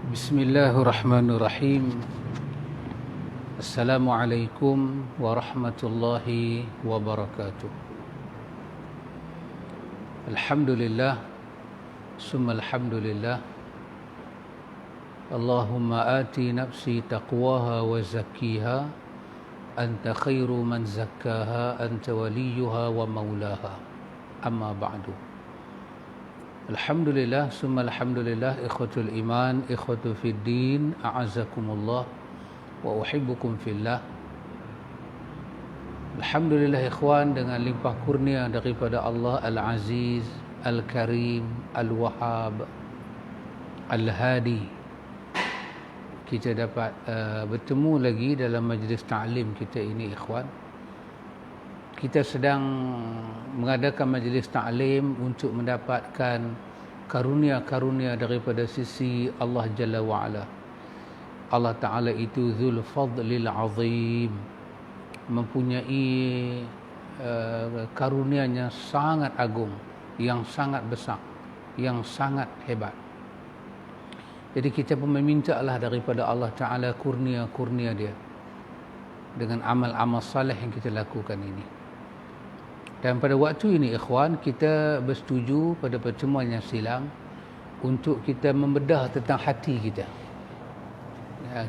Bismillahirrahmanirrahim. Assalamualaikum warahmatullahi wabarakatuh. Alhamdulillah, summa alhamdulillah. Allahumma ati nafsi taqwaha wa zakkiha, anta khairu man zakkaha, anta waliyuha wa maulaha. Amma ba'du. Alhamdulillah, summa alhamdulillah, ikhwatul iman, ikhwatu fid din, a'azakumullah wa uhibbukum fillah. Alhamdulillah ikhwan, dengan limpah kurnia daripada Allah Al-Aziz, Al-Karim, Al-Wahhab, Al-Hadi, kita dapat bertemu lagi dalam majlis ta'lim kita ini ikhwan. Kita sedang mengadakan majlis ta'lim untuk mendapatkan karunia-karunia daripada sisi Allah Jalla wa'ala. Allah Ta'ala itu Dzul Fadlil Azim, mempunyai karunianya sangat agung, yang sangat besar, yang sangat hebat. Jadi kita pun meminta Allah daripada Allah Ta'ala kurnia-kurnia dia dengan amal-amal saleh yang kita lakukan ini. Dan pada waktu ini ikhwan, kita bersetuju pada pertemuan yang silam untuk kita membedah tentang hati kita.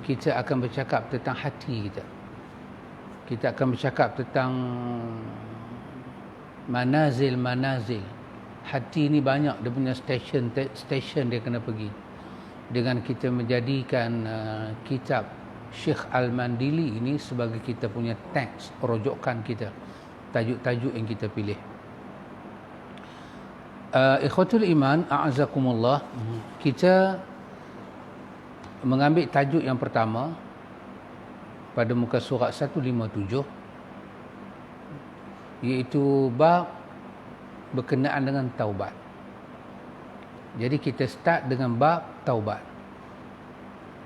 Kita akan bercakap tentang hati kita. Kita akan bercakap tentang manazil-manazil. Hati ini banyak, dia punya station dia kena pergi. Dengan kita menjadikan kitab Syekh Al-Mandili ini sebagai kita punya teks, rujukan kita, tajuk-tajuk yang kita pilih. Ikhwatul iman, a'azakumullah, kita mengambil tajuk yang pertama pada muka surat 157, iaitu bab berkenaan dengan taubat. Jadi kita start dengan bab taubat.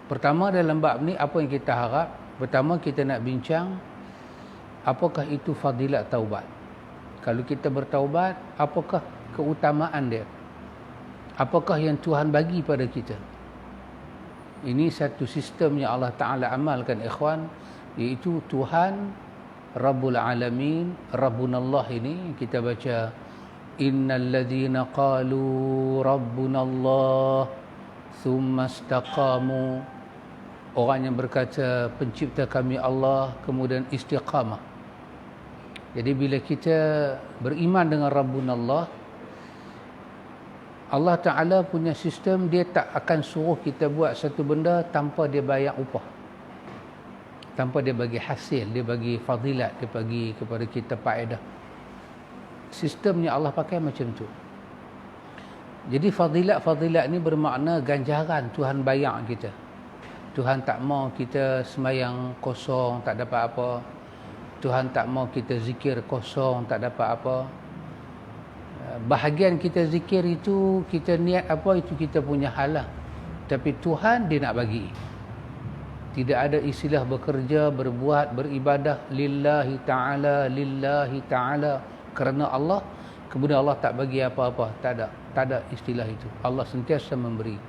Pertama dalam bab ni, apa yang kita harap? Pertama kita nak bincang apakah itu fadilat taubat. Kalau kita bertaubat, apakah keutamaan dia? Apakah yang Tuhan bagi pada kita? Ini satu sistem yang Allah Ta'ala amalkan ikhwan, iaitu Tuhan Rabbul Alamin, Rabbunallah ini kita baca, innal ladzina qalu rabbunallah thumma istaqamu, orang yang berkata pencipta kami Allah kemudian istiqamah. Jadi bila kita beriman dengan Rabbunallah, Allah Ta'ala punya sistem, dia tak akan suruh kita buat satu benda tanpa dia bayar upah, tanpa dia bagi hasil, dia bagi fadilat, dia bagi kepada kita faedah. Sistemnya Allah pakai macam tu. Jadi fadilat-fadilat ni bermakna ganjaran Tuhan bayar kita. Tuhan tak mau kita semayang kosong, tak dapat apa. Tuhan tak mau kita zikir kosong, tak dapat apa. Bahagian kita zikir itu, kita niat apa, itu kita punya hal lah. Tapi Tuhan dia nak bagi. Tidak ada istilah bekerja, berbuat, beribadah lillahi ta'ala kerana Allah, kemudian Allah tak bagi apa-apa. Tak ada istilah itu. Allah sentiasa memberi.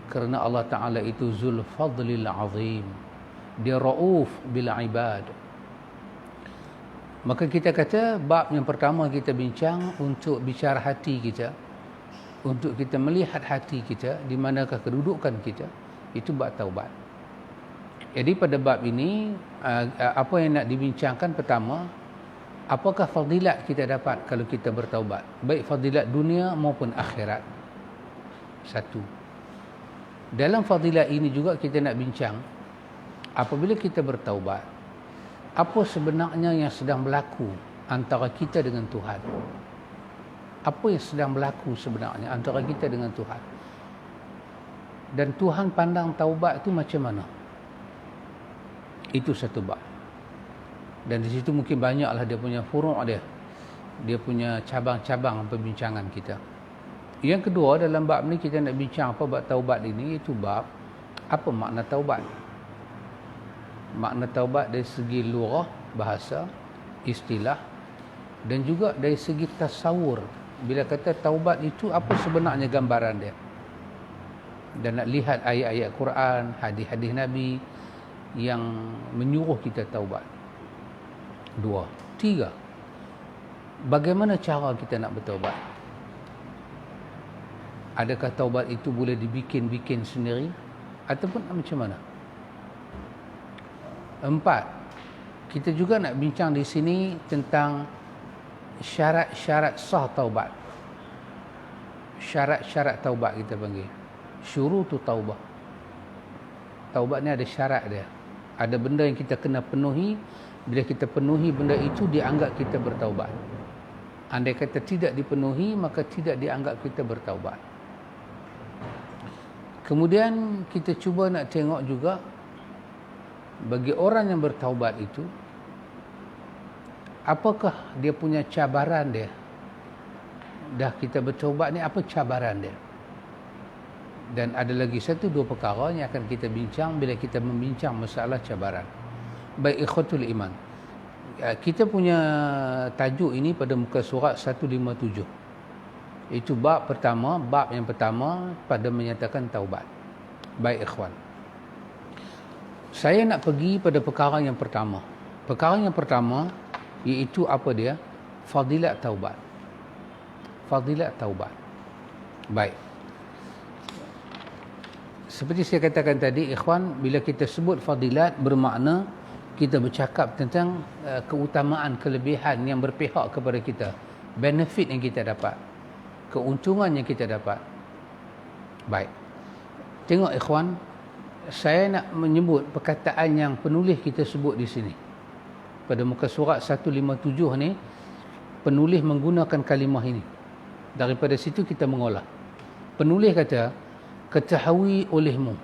Kerana Allah Ta'ala itu Zul Fadlil Azim, dia Ra'uf bil ibad. Maka kita kata bab yang pertama kita bincang untuk bicara hati kita, untuk kita melihat hati kita, di manakah kedudukan kita, itu bab taubat. Jadi pada bab ini apa yang nak dibincangkan? Pertama, apakah fadilat kita dapat kalau kita bertaubat, baik fadilat dunia maupun akhirat. Satu. Dalam fadilat ini juga kita nak bincang, apabila kita bertaubat, apa sebenarnya yang sedang berlaku antara kita dengan Tuhan? Apa yang sedang berlaku sebenarnya antara kita dengan Tuhan? Dan Tuhan pandang taubat itu macam mana? Itu satu bab. Dan di situ mungkin banyaklah dia punya furu' dia. Dia punya cabang-cabang perbincangan kita. Yang kedua, dalam bab ni kita nak bincang apa bab taubat ini, iaitu bab apa makna taubat. Makna taubat dari segi lugah, bahasa, istilah, dan juga dari segi tasawur. Bila kata taubat itu, apa sebenarnya gambaran dia? dan nak lihat ayat-ayat Quran, hadis-hadis Nabi yang menyuruh kita taubat. 2. 3. Bagaimana cara kita nak bertaubat? Adakah taubat itu boleh dibikin-bikin sendiri ataupun macam mana? 4. Kita juga nak bincang di sini tentang syarat-syarat sah taubat. Syarat-syarat taubat kita panggil. Syurutu taubah. Taubat ni ada syarat dia. Ada benda yang kita kena penuhi. Bila kita penuhi benda itu, dianggap kita bertaubat. Andai kata tidak dipenuhi, maka tidak dianggap kita bertaubat. Kemudian kita cuba nak tengok juga, bagi orang yang bertaubat itu, apakah dia punya cabaran dia? Dah kita bertaubat ni, apa cabaran dia? Dan ada lagi 1-2 perkara yang akan kita bincang bila kita membincang masalah cabaran. Baik ikhwatul iman, kita punya tajuk ini pada muka surat 157. Itu bab yang pertama pada menyatakan taubat. Baik ikhwan, saya nak pergi pada perkara yang pertama. Perkara yang pertama iaitu apa dia? Fadilat taubat. Fadilat taubat. Baik. Seperti saya katakan tadi, ikhwan, bila kita sebut fadilat, bermakna kita bercakap tentang keutamaan, kelebihan yang berpihak kepada kita, benefit yang kita dapat, keuntungan yang kita dapat. Baik. Tengok ikhwan, saya nak menyebut perkataan yang penulis kita sebut di sini. Pada muka surat 157 ni, penulis menggunakan kalimah ini. Daripada situ kita mengolah. Penulis kata, ketahui olehmu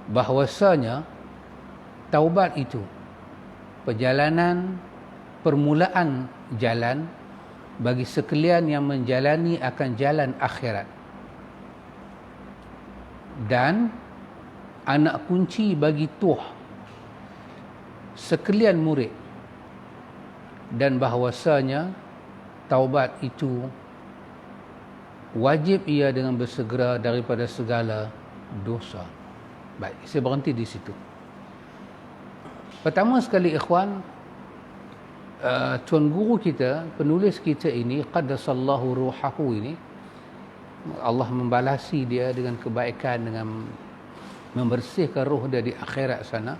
bahwasanya taubat itu permulaan jalan bagi sekalian yang menjalani akan jalan akhirat, dan anak kunci bagi tuh sekalian murid, dan bahwasanya taubat itu wajib ia dengan bersegera daripada segala dosa. Baik, saya berhenti di situ. Pertama sekali ikhwan, tuan guru kita, penulis kita ini, qaddasallahu ruhahu ini, Allah membalasi dia dengan kebaikan, dengan membersihkan roh dia di akhirat sana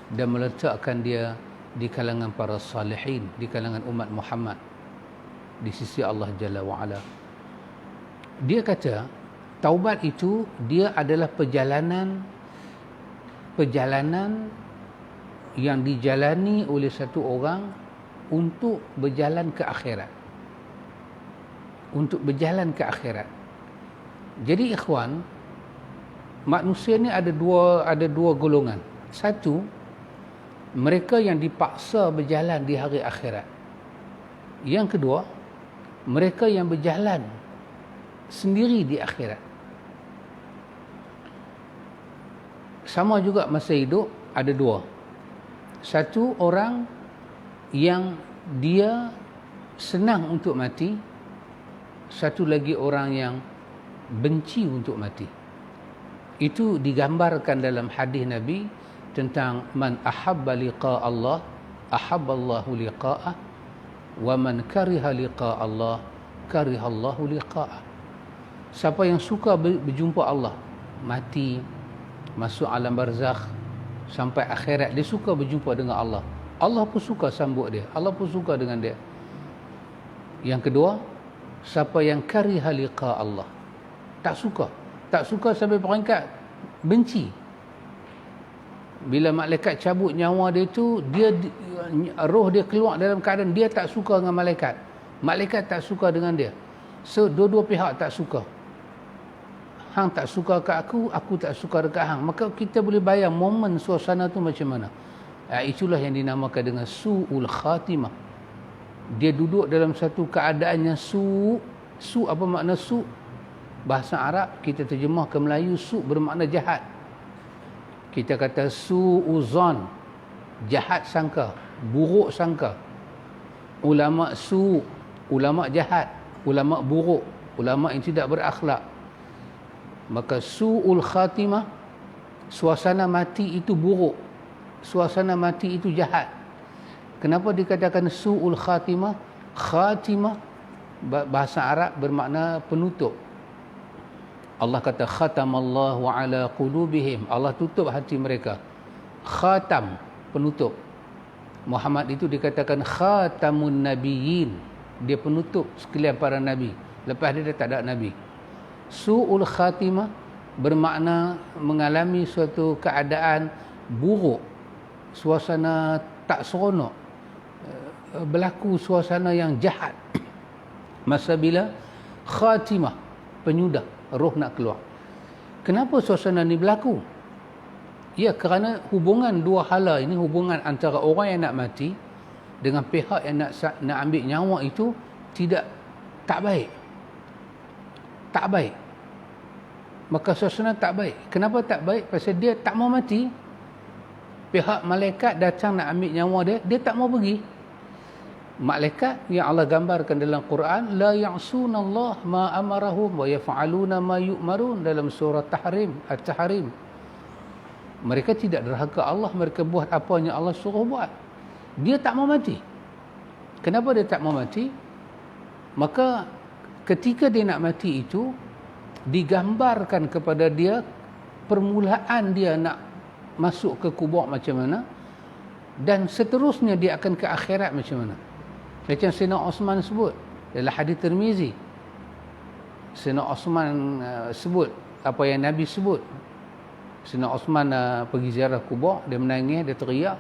dan meletakkan dia di kalangan para salihin, di kalangan umat Muhammad di sisi Allah Jalla wa'ala. Dia kata taubat itu dia adalah perjalanan yang dijalani oleh satu orang untuk berjalan ke akhirat. Untuk berjalan ke akhirat. Jadi ikhwan, manusia ni ada dua golongan. Satu, mereka yang dipaksa berjalan di hari akhirat. Yang kedua, mereka yang berjalan sendiri di akhirat. Sama juga masa hidup ada dua. Satu, orang yang dia senang untuk mati. Satu lagi, orang yang benci untuk mati. Itu digambarkan dalam hadis Nabi tentang man ahabba liqa Allah ahabballahu liqa'ah, wa man kariha liqa Allah karihallahu liqa'ah. Siapa yang suka berjumpa Allah, mati, masuk alam barzakh sampai akhirat, dia suka berjumpa dengan Allah, Allah pun suka sambut dia, Allah pun suka dengan dia. Yang kedua, siapa yang kariha liqa Allah, tak suka sampai peringkat benci. Bila malaikat cabut nyawa dia tu, roh dia keluar dalam keadaan dia tak suka dengan malaikat, malaikat tak suka dengan dia. So dua-dua pihak tak suka. Hang tak suka kat aku tak suka dekat hang. Maka kita boleh bayang momen suasana tu macam mana. Itulah yang dinamakan dengan su'ul khatimah. Dia duduk dalam satu keadaan yang su'. Su' apa makna su'? Bahasa Arab kita terjemah ke Melayu, su' bermakna jahat. Kita kata su'uzan, jahat sangka, buruk sangka. Ulama su', ulama jahat, ulama buruk. ulama yang tidak berakhlak. Maka su'ul khatimah, suasana mati itu buruk, suasana mati itu jahat. Kenapa dikatakan su'ul khatimah? Khatimah bahasa Arab bermakna penutup. Allah kata khatamallahu ala qulubihim, Allah tutup hati mereka. Khatam, penutup. Muhammad itu dikatakan khatamun nabiyyin, dia penutup sekalian para nabi. Lepas dia tak ada nabi. Su'ul khatimah bermakna mengalami suatu keadaan buruk, suasana tak seronok, berlaku suasana yang jahat. Masa bila khatimah, penyudah, roh nak keluar. Kenapa suasana ni berlaku? Ya, kerana hubungan dua hala ini, hubungan antara orang yang nak mati dengan pihak yang nak ambil nyawa itu tak baik. Tak baik. Maka suasana tak baik. Kenapa tak baik? Pasal dia tak mau mati. Pihak malaikat datang nak ambil nyawa dia, dia tak mau pergi. Malaikat yang Allah gambarkan dalam Quran, la ya'sunallah ma amarahum wa yaf'aluna ma yu'marun, dalam surah At-Tahrim. Mereka tidak derhaka Allah, mereka buat apa yang Allah suruh buat. Dia tak mau mati. Kenapa dia tak mau mati? Maka ketika dia nak mati itu, digambarkan kepada dia permulaan dia nak masuk ke kubur macam mana, dan seterusnya dia akan ke akhirat macam mana. Macam Sayyidina Osman sebut dalam hadis Tirmizi. Sayyidina Osman sebut apa yang Nabi sebut. Sayyidina Osman pergi ziarah kubur, dia menangis, dia teriak.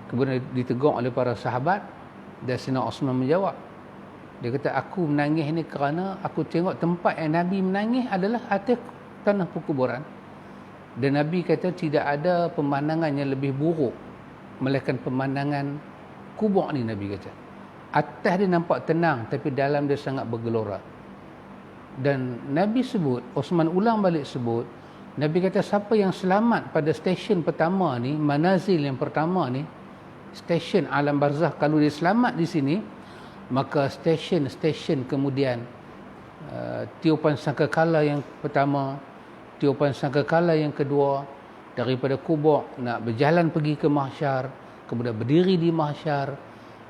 Kemudian ditegur oleh para sahabat, dan Sayyidina Osman menjawab. Dia kata, aku menangis ni kerana aku tengok tempat yang Nabi menangis adalah atas tanah perkuburan. Dan Nabi kata tidak ada pemandangan yang lebih buruk melainkan pemandangan kubur ni, Nabi kata. Atas dia nampak tenang, tapi dalam dia sangat bergelora. Dan Nabi sebut, Osman ulang balik sebut, Nabi kata siapa yang selamat pada stesen pertama ni, manazil yang pertama ni, stesen alam barzakh, kalau dia selamat di sini, maka stesen kemudian tiupan sangkakala yang pertama, tiupan sangkakala yang kedua, daripada kubur nak berjalan pergi ke mahsyar, kemudian berdiri di mahsyar,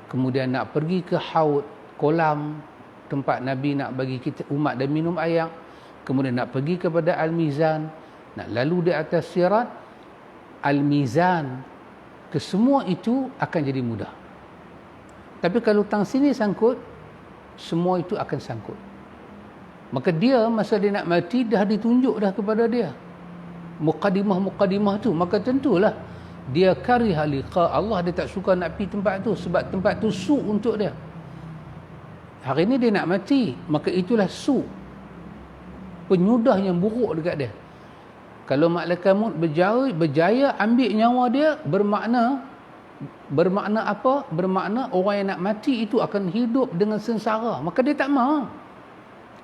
kemudian nak pergi ke haud, kolam tempat Nabi nak bagi kita umat dan minum air, kemudian nak pergi kepada al-mizan, nak lalu di atas sirat, al-mizan, kesemua itu akan jadi mudah. Tapi kalau tang sini sangkut, semua itu akan sangkut. Maka dia masa dia nak mati dah ditunjuk dah kepada dia mukadimah tu, maka tentulah dia kariha liqa Allah, dia tak suka nak pergi tempat tu sebab tempat tu su untuk dia. Hari ni dia nak mati, maka itulah su, penyudah yang buruk dekat dia. Kalau malaikat maut berjaya ambil nyawa dia, bermakna apa? Bermakna orang yang nak mati itu akan hidup dengan sengsara. Maka dia tak mahu.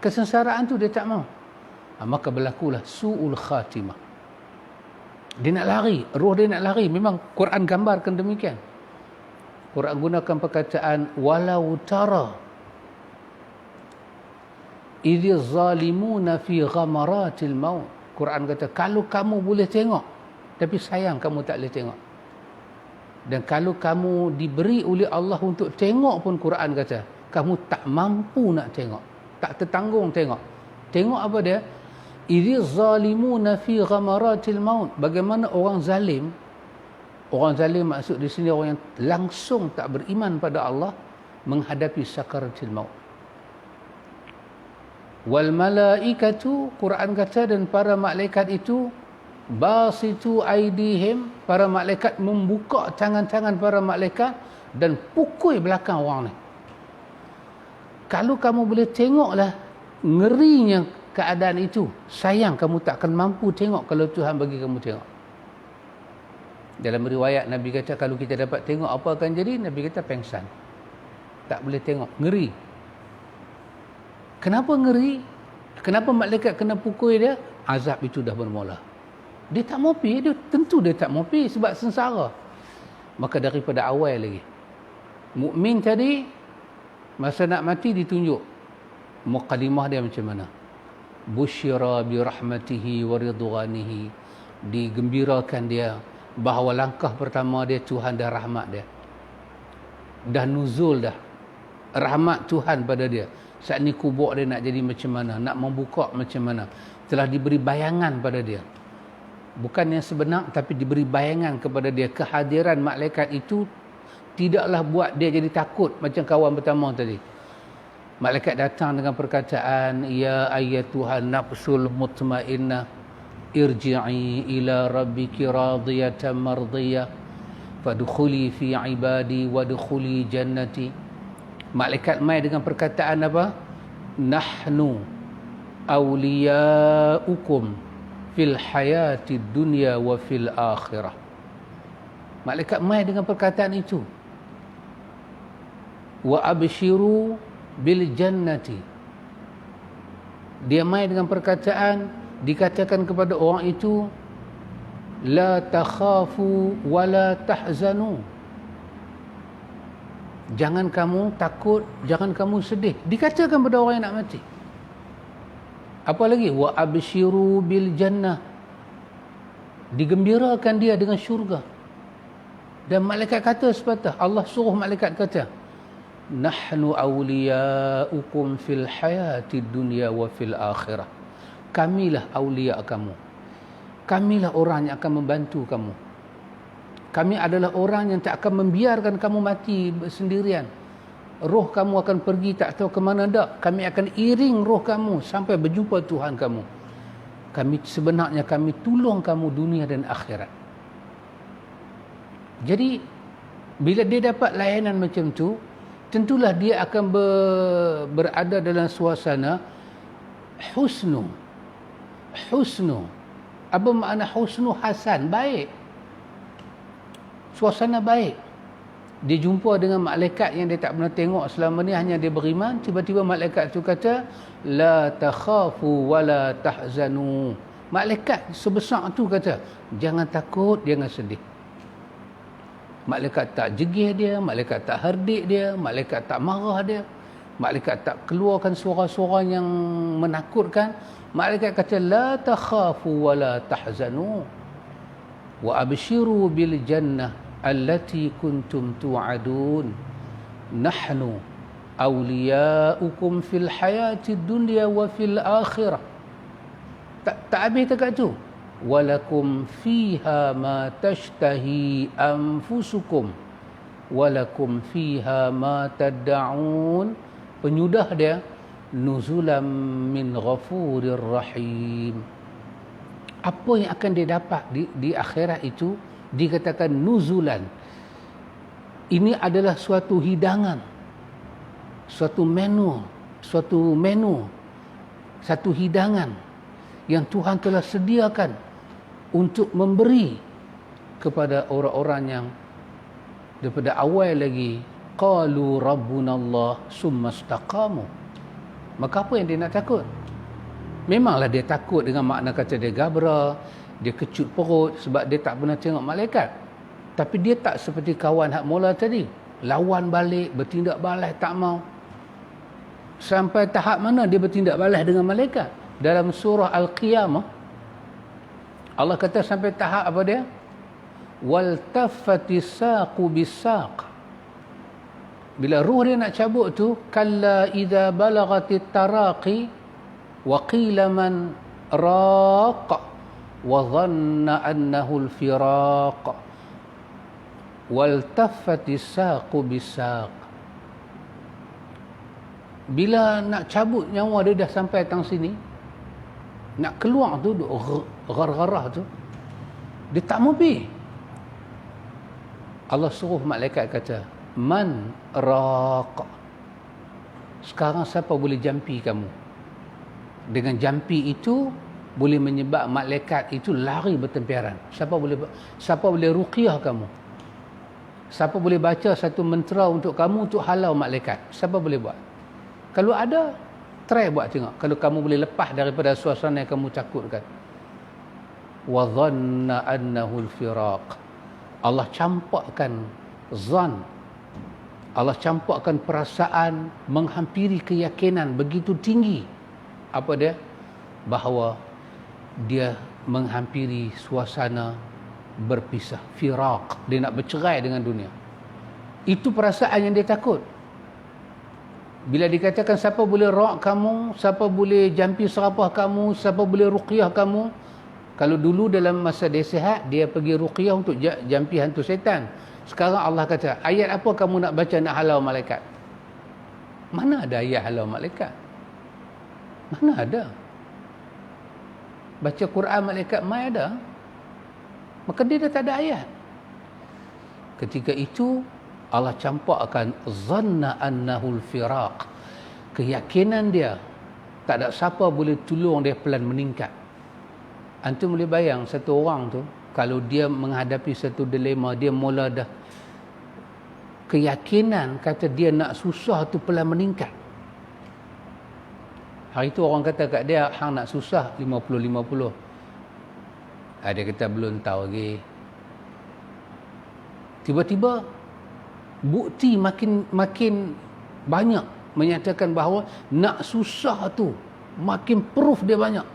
Kesengsaraan tu dia tak mahu. Maka berlakulah su'ul khatimah. Dia nak lari, roh dia nak lari. Memang Quran gambarkan demikian. Quran gunakan perkataan walau tara idz zalimuna fi ghamaratil maut. Quran kata kalau kamu boleh tengok, tapi sayang kamu tak boleh tengok. Dan kalau kamu diberi oleh Allah untuk tengok pun, Quran kata kamu tak mampu nak tengok, tak tertanggung tengok. Tengok apa dia? Idz zalimuna fi ghamaratil maut. Bagaimana orang zalim? Orang zalim maksud di sini orang yang langsung tak beriman pada Allah menghadapi sakaratil maut. Wal malaikatu, Quran kata, dan para malaikat itu basitu aidihim, para malaikat membuka tangan-tangan para malaikat dan pukul belakang orang ni. Kalau kamu boleh tengoklah ngerinya keadaan itu, sayang kamu tak akan mampu tengok kalau Tuhan bagi kamu tengok. Dalam riwayat Nabi kata kalau kita dapat tengok apa akan jadi, Nabi kata pengsan, tak boleh tengok, ngeri. Kenapa ngeri? Kenapa malaikat kena pukul dia? Azab itu dah bermula. Dia tak mau pergi, tentu dia tak mau pergi sebab sengsara. Maka daripada awal lagi, mukmin tadi masa nak mati ditunjuk muqaddimah dia macam mana? Busyira bi rahmatihi wa ridwanihi, digembirakan dia bahawa langkah pertama dia Tuhan dah rahmat dia, dah nuzul dah rahmat Tuhan pada dia. Saat ni kubur dia nak jadi macam mana, nak membuka macam mana, telah diberi bayangan pada dia. Bukan yang sebenar, tapi diberi bayangan kepada dia. Kehadiran malaikat itu tidaklah buat dia jadi takut macam kawan pertama tadi. Malaikat datang dengan perkataan, ya ayyatuhan nafsul mutmainnah irji'i ila rabbiki radiyatan mardiyah fadkhuli fi ibadi wadkhuli jannati. Malaikat mai dengan perkataan apa? Nahnu awliyaukum fil hayati dunya wa fil akhirah. Malaikat mai dengan perkataan itu. Wa abshiru bil jannati. Dia mai dengan perkataan, dikatakan kepada orang itu, la takhafu wa la tahzanu. Jangan kamu takut, jangan kamu sedih. Dikatakan kepada orang yang nak mati. Apa lagi? Wa abshiru bil jannah. Digembirakan dia dengan syurga. Dan malaikat kata sepatah, Allah suruh malaikat kata, nahnu awliyaukum fil hayati dunya wa fil akhirah. Kamilah awliya kamu. Kamilah orang yang akan membantu kamu. Kami adalah orang yang tak akan membiarkan kamu mati sendirian. Roh kamu akan pergi tak tahu ke mana dak. Kami akan iring roh kamu sampai berjumpa Tuhan kamu. Sebenarnya kami tolong kamu dunia dan akhirat. Jadi bila dia dapat layanan macam tu, tentulah dia akan berada dalam suasana husnu. Apa makna husnu? Hasan, baik. Suasana baik. Dia jumpa dengan malaikat yang dia tak pernah tengok selama ni, hanya dia beriman. Tiba-tiba malaikat tu kata, la takhafu wa la tahzanu. Malaikat sebesar tu kata, jangan takut, jangan sedih. Malaikat tak jegih dia, malaikat tak herdik dia, malaikat tak marah dia, malaikat tak keluarkan suara-suara yang menakutkan. Malaikat kata, la takhafu wa la tahzanu wa abshiru bil jannah allati kuntum tu'adun nahnu awliyaukum fil hayati dunya wa fil akhirah. Tak habis dekat tu. Walakum fiha ma tashtahi anfusukum walakum fiha ma tad'un. Penyudah dia, nuzulam min ghafurir rahim. Apa yang akan dia dapat di akhirat itu dikatakan nuzulan. Ini adalah suatu hidangan, suatu menu, satu hidangan yang Tuhan telah sediakan untuk memberi kepada orang-orang yang daripada awal lagi qalu rabbunallah summa istaqamu. Maka apa yang dia nak takut? Memanglah dia takut dengan makna kata dia gabra, dia kecut perut sebab dia tak pernah tengok malaikat. Tapi dia tak seperti kawan hak mula tadi, lawan balik, bertindak balas, tak mau. Sampai tahap mana dia bertindak balas dengan malaikat? Dalam surah Al-Qiyamah Allah kata sampai tahap apa dia? Wal taffatis saqu bis-saq. Bila ruh dia nak cabut tu, kalla idza balagatit taraqi wa qila man raq wa dhanna annahu al-firaq wal taffatis saqu bis-saq. Bila nak cabut nyawa dia dah sampai tang sini, nak keluar tu gar-garah tu, dia tak mau pergi. Allah suruh malaikat kata, man raq. Sekarang siapa boleh jampi kamu? Dengan jampi itu boleh menyebab malaikat itu lari bertempiaran. Siapa boleh ruqyah kamu? Siapa boleh baca satu mentera untuk kamu untuk halau malaikat? Siapa boleh buat? Kalau ada, try buat tengok. Kalau kamu boleh lepas daripada suasana yang kamu takutkan. Wa dhanna annahu al-firaq. Allah campakkan zan. Allah campurkan perasaan menghampiri keyakinan begitu tinggi. Apa dia? Bahawa dia menghampiri suasana berpisah, firaq, dia nak bercerai dengan dunia. Itu perasaan yang dia takut. Bila dikatakan siapa boleh rak kamu, siapa boleh jampi serapah kamu, siapa boleh ruqyah kamu. Kalau dulu dalam masa dia sihat, dia pergi ruqyah untuk jampi hantu setan. Sekarang Allah kata, ayat apa kamu nak baca nak halau malaikat? Mana ada ayat halau malaikat? Mana ada? Baca Quran malaikat mai ada. Maka dia dah tak ada ayat. Ketika itu Allah campakkan zanna annahul firaq. Keyakinan dia tak ada siapa boleh tolong dia pelan meningkat. Antum boleh bayang satu orang tu kalau dia menghadapi satu dilema, dia mula dah keyakinan kata dia nak susah tu pelan meningkat. Hari tu orang kata kat dia hang nak susah 50-50. Dia kata belum tahu lagi. Tiba-tiba bukti makin banyak menyatakan bahawa nak susah tu makin proof dia banyak.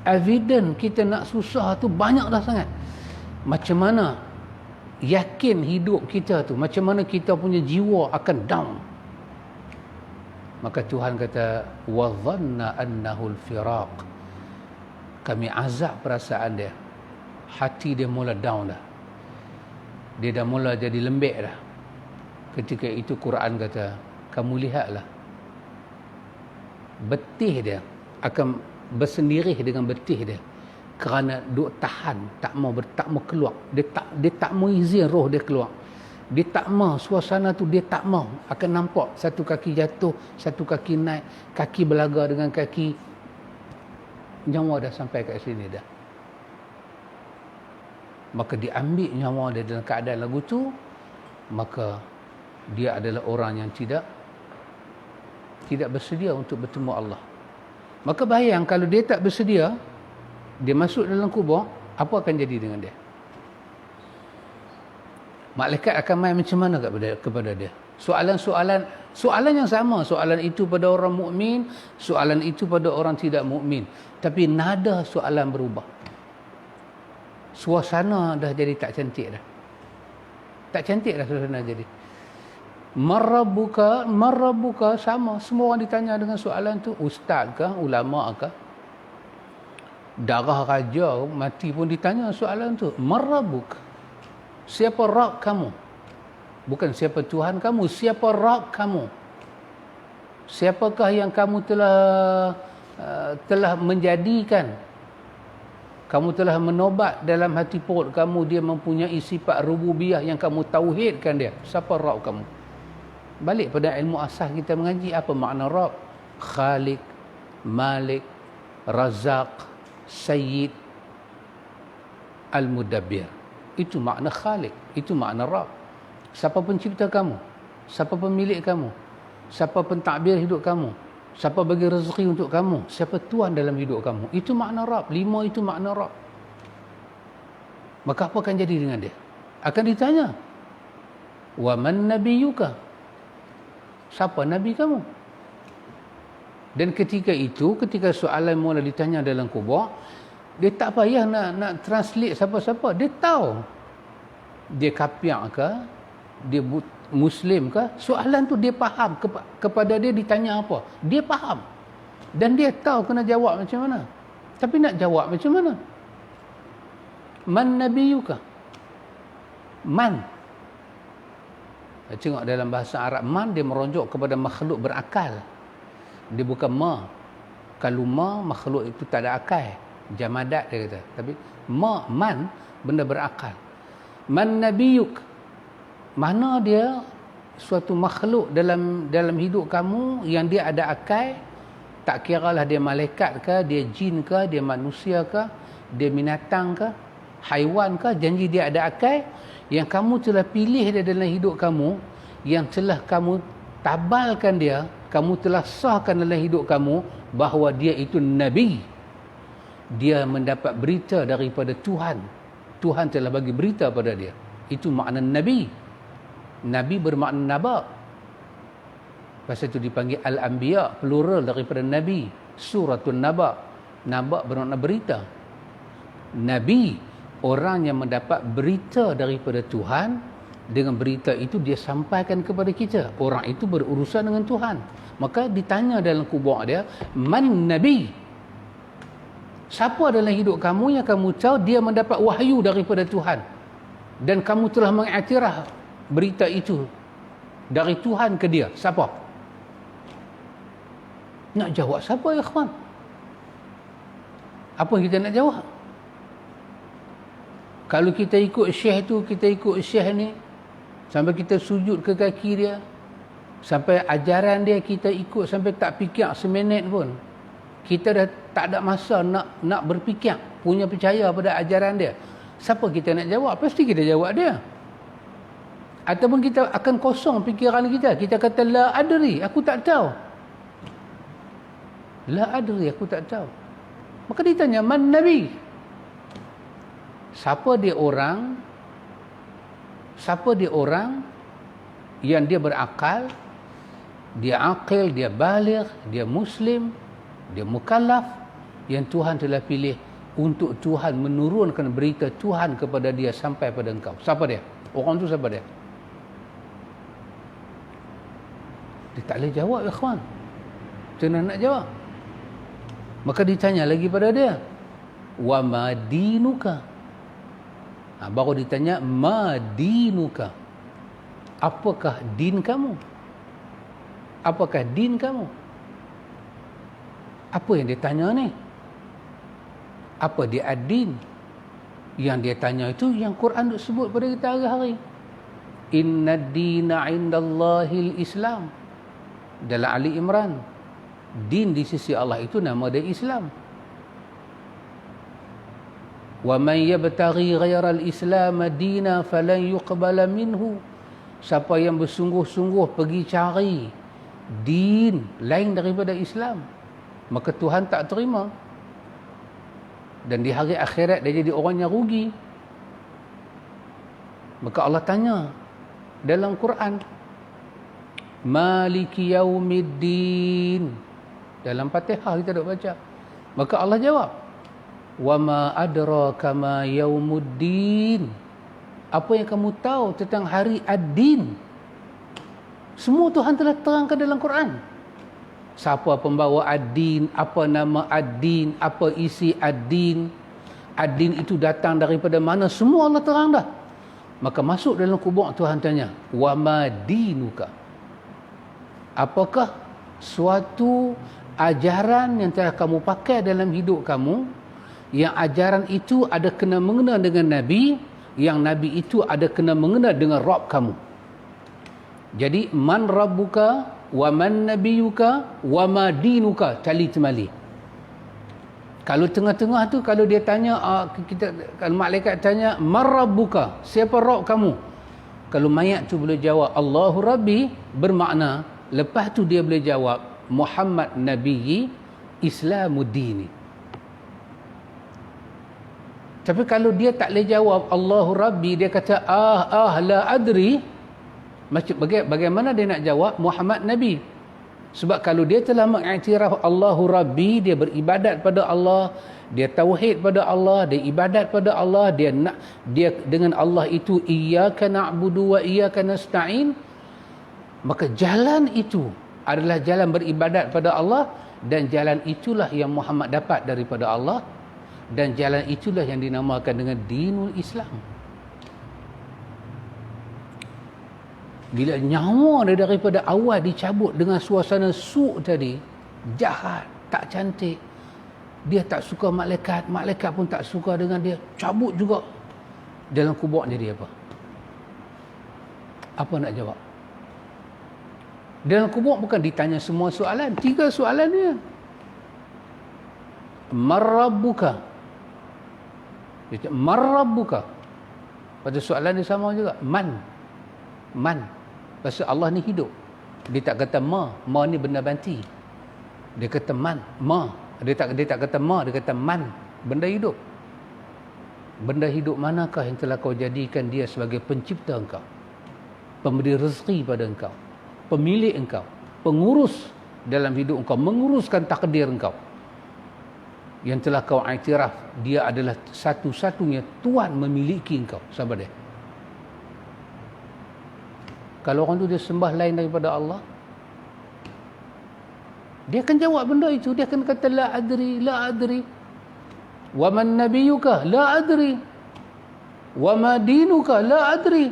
Evidence kita nak susah tu banyak dah sangat. Macam mana yakin hidup kita tu, macam mana kita punya jiwa akan down. Maka Tuhan kata wa dhanna annahu al-firaq. Kami azab perasaan dia. Hati dia mula down dah. Dia dah mula jadi lembek dah. Ketika itu Quran kata, kamu lihatlah betih dia akan bersendiri dengan betih dia kerana duk tahan, tak mau keluar. Dia tak mau izin roh dia keluar. Dia tak mau suasana tu, dia tak mau. Akan nampak satu kaki jatuh, satu kaki naik, kaki belaga dengan kaki. Nyawa dah sampai kat sini dah. Maka diambil nyawa dia dalam keadaan lagu tu, maka dia adalah orang yang tidak bersedia untuk bertemu Allah. Maka bayang kalau dia tak bersedia, dia masuk dalam kubur, apa akan jadi dengan dia? Malaikat akan main macam mana kepada dia? Soalan yang sama. Soalan itu pada orang mukmin, soalan itu pada orang tidak mukmin. Tapi nada soalan berubah. Suasana dah jadi tak cantik dah. Tak cantik dah suasana jadi. Marabbuka sama. Semua orang ditanya dengan soalan tu. Ustaz kah? Ulama kah? Darah raja mati pun ditanya soalan tu. Marabbuka. Siapa Rabb kamu? Bukan siapa Tuhan kamu. Siapa Rabb kamu? Siapakah yang kamu telah menjadikan? Kamu telah menobat dalam hati perut kamu, dia mempunyai sifat rububiyah yang kamu tauhidkan dia. Siapa Rabb kamu? Balik pada ilmu asas kita mengaji, apa makna Rabb? Khaliq, Malik, Razak, Sayyid, Al-Mudabbir. Itu makna Khaliq, itu makna Rabb. Siapa pencipta kamu? Siapa pemilik kamu? Siapa pentadbir hidup kamu? Siapa bagi rezeki untuk kamu? Siapa Tuhan dalam hidup kamu? Itu makna Rabb. 5 itu makna Rabb. Maka apa akan jadi dengan dia? Akan ditanya, wa man nabiyyuka? Siapa nabi kamu? Dan ketika itu, ketika soalan mula ditanya dalam kubur, dia tak payah nak translate siapa-siapa. Dia tahu. Dia kapiak ke? Dia Muslim ke? Soalan tu dia faham. Kepada dia ditanya apa? Dia faham. Dan dia tahu kena jawab macam mana. Tapi nak jawab macam mana? Man nabiyuka? Man. Tengok dalam bahasa Arab, man dia merujuk kepada makhluk berakal. Dia bukan ma. Kalau ma, makhluk itu tak ada akal. Jamadat dia kata. Tapi man, benda berakal. Man nabiyuk? Mana dia suatu makhluk dalam hidup kamu yang dia ada akal, tak kiralah dia malaikat ke, dia jin ke, dia manusia ke, dia binatang ke, haiwan ke, janji dia ada akal, yang kamu telah pilih dia dalam hidup kamu, yang telah kamu tabalkan dia, kamu telah sahkan dalam hidup kamu bahawa dia itu Nabi. Dia mendapat berita daripada Tuhan. Tuhan telah bagi berita pada dia. Itu makna Nabi. Nabi bermakna naba. Pasal itu dipanggil Al-Anbiya, plural daripada Nabi. Suratul Naba. Naba bermakna berita. Nabi, orang yang mendapat berita daripada Tuhan, dengan berita itu dia sampaikan kepada kita. Orang itu berurusan dengan Tuhan. Maka ditanya dalam kubur dia, man Nabi? Siapa dalam hidup kamu yang kamu tahu dia mendapat wahyu daripada Tuhan? Dan kamu telah mengiktiraf berita itu dari Tuhan ke dia. Siapa? Nak jawab siapa ya kawan? Apa kita nak jawab? Kalau kita ikut syekh tu, kita ikut syekh ni, sampai kita sujud ke kaki dia, sampai ajaran dia kita ikut sampai tak fikir seminit pun, kita dah tak ada masa nak berfikir, punya percaya pada ajaran dia. Siapa kita nak jawab? Pasti kita jawab dia. Ataupun kita akan kosong fikiran kita. Kita kata la adri, aku tak tahu. La adri, aku tak tahu. Maka ditanya, man Nabi? Siapa dia orang yang dia berakal, dia akil, dia baligh, dia muslim, dia mukallaf, yang Tuhan telah pilih untuk Tuhan menurunkan berita Tuhan kepada dia sampai pada engkau. Siapa dia? Orang tu siapa dia? Dia tak boleh jawab ya kawan. Macam mana nak jawab? Maka ditanya lagi pada dia, wa ma dinuka? Baru ditanya, ma dinuka? Apakah din kamu? Apakah din kamu? Apa yang dia tanya ni? Apa dia ad-din? Yang dia tanya itu yang Quran sebut pada kita hari-hari. Inna ad-dina 'indallahil Islam. Dalam Ali Imran, din di sisi Allah itu nama dia Islam. Wa man yabtaghi ghairal Islam dina falan yuqbala minhu. Siapa yang bersungguh-sungguh pergi cari din lain daripada Islam, maka Tuhan tak terima. Dan di hari akhirat dia jadi orang yang rugi. Maka Allah tanya dalam Quran, Maliki yaumiddin. Dalam Fatihah kita duk baca. Maka Allah jawab, wa ma adraka ma yaumuddin. Apa yang kamu tahu tentang hari ad-din? Semua Tuhan telah terangkan dalam Quran. Siapa pembawa ad-din, apa nama ad-din, apa isi ad-din, ad-din itu datang daripada mana, semua Allah terang dah. Maka masuk dalam kubur, Tuhan tanya, wa ma dinuka? Apakah suatu ajaran yang telah kamu pakai dalam hidup kamu, yang ajaran itu ada kena mengena dengan Nabi, yang Nabi itu ada kena mengena dengan Rabb kamu. Jadi man rabbuka wa man nabiyuka wa ma dinuka tali temali. Kalau tengah-tengah tu, kalau dia tanya kalau malaikat tanya man rabbuka, siapa Rabb kamu? Kalau mayat tu boleh jawab Allahu Rabbi, bermakna lepas tu dia boleh jawab Muhammad Nabiyyi Islamuddini. Tapi kalau dia tak boleh jawab Allahu Rabbi, dia kata la adri, bagaimana dia nak jawab Muhammad Nabi? Sebab kalau dia telah mengiktiraf Allahu Rabbi, dia beribadat pada Allah, dia tauhid pada Allah, dia ibadat pada Allah, dia dengan Allah itu iyyaka na'budu wa iyyaka nasta'in, maka jalan itu adalah jalan beribadat pada Allah, dan jalan itulah yang Muhammad dapat daripada Allah, dan jalan itulah yang dinamakan dengan dinul Islam. Bila nyawa dia daripada awal dicabut dengan suasana su' tadi, jahat, tak cantik, dia tak suka malaikat, malaikat pun tak suka dengan dia, cabut juga, dalam kubur jadi apa? Apa nak jawab? Dalam kubur bukan ditanya semua soalan, 3 soalan dia. Marrabbuka, marrabbuka. Pada soalan dia sama juga, man. Pasal Allah ni hidup. Dia tak kata ma ni benda banti. Dia kata man, ma. Dia tak kata ma, dia kata man, benda hidup. Benda hidup manakah yang telah kau jadikan dia sebagai pencipta engkau? pemberi rezeki pada engkau, pemilik engkau, pengurus dalam hidup engkau, menguruskan takdir engkau, yang telah kau iktiraf dia adalah satu-satunya Tuhan memiliki engkau. Sabar dia. Kalau orang tu dia sembah lain daripada Allah, dia akan jawab benda itu. Dia akan kata la adri, la adri. Wa man nabiyuka, la adri. Wa ma dinuka, la adri.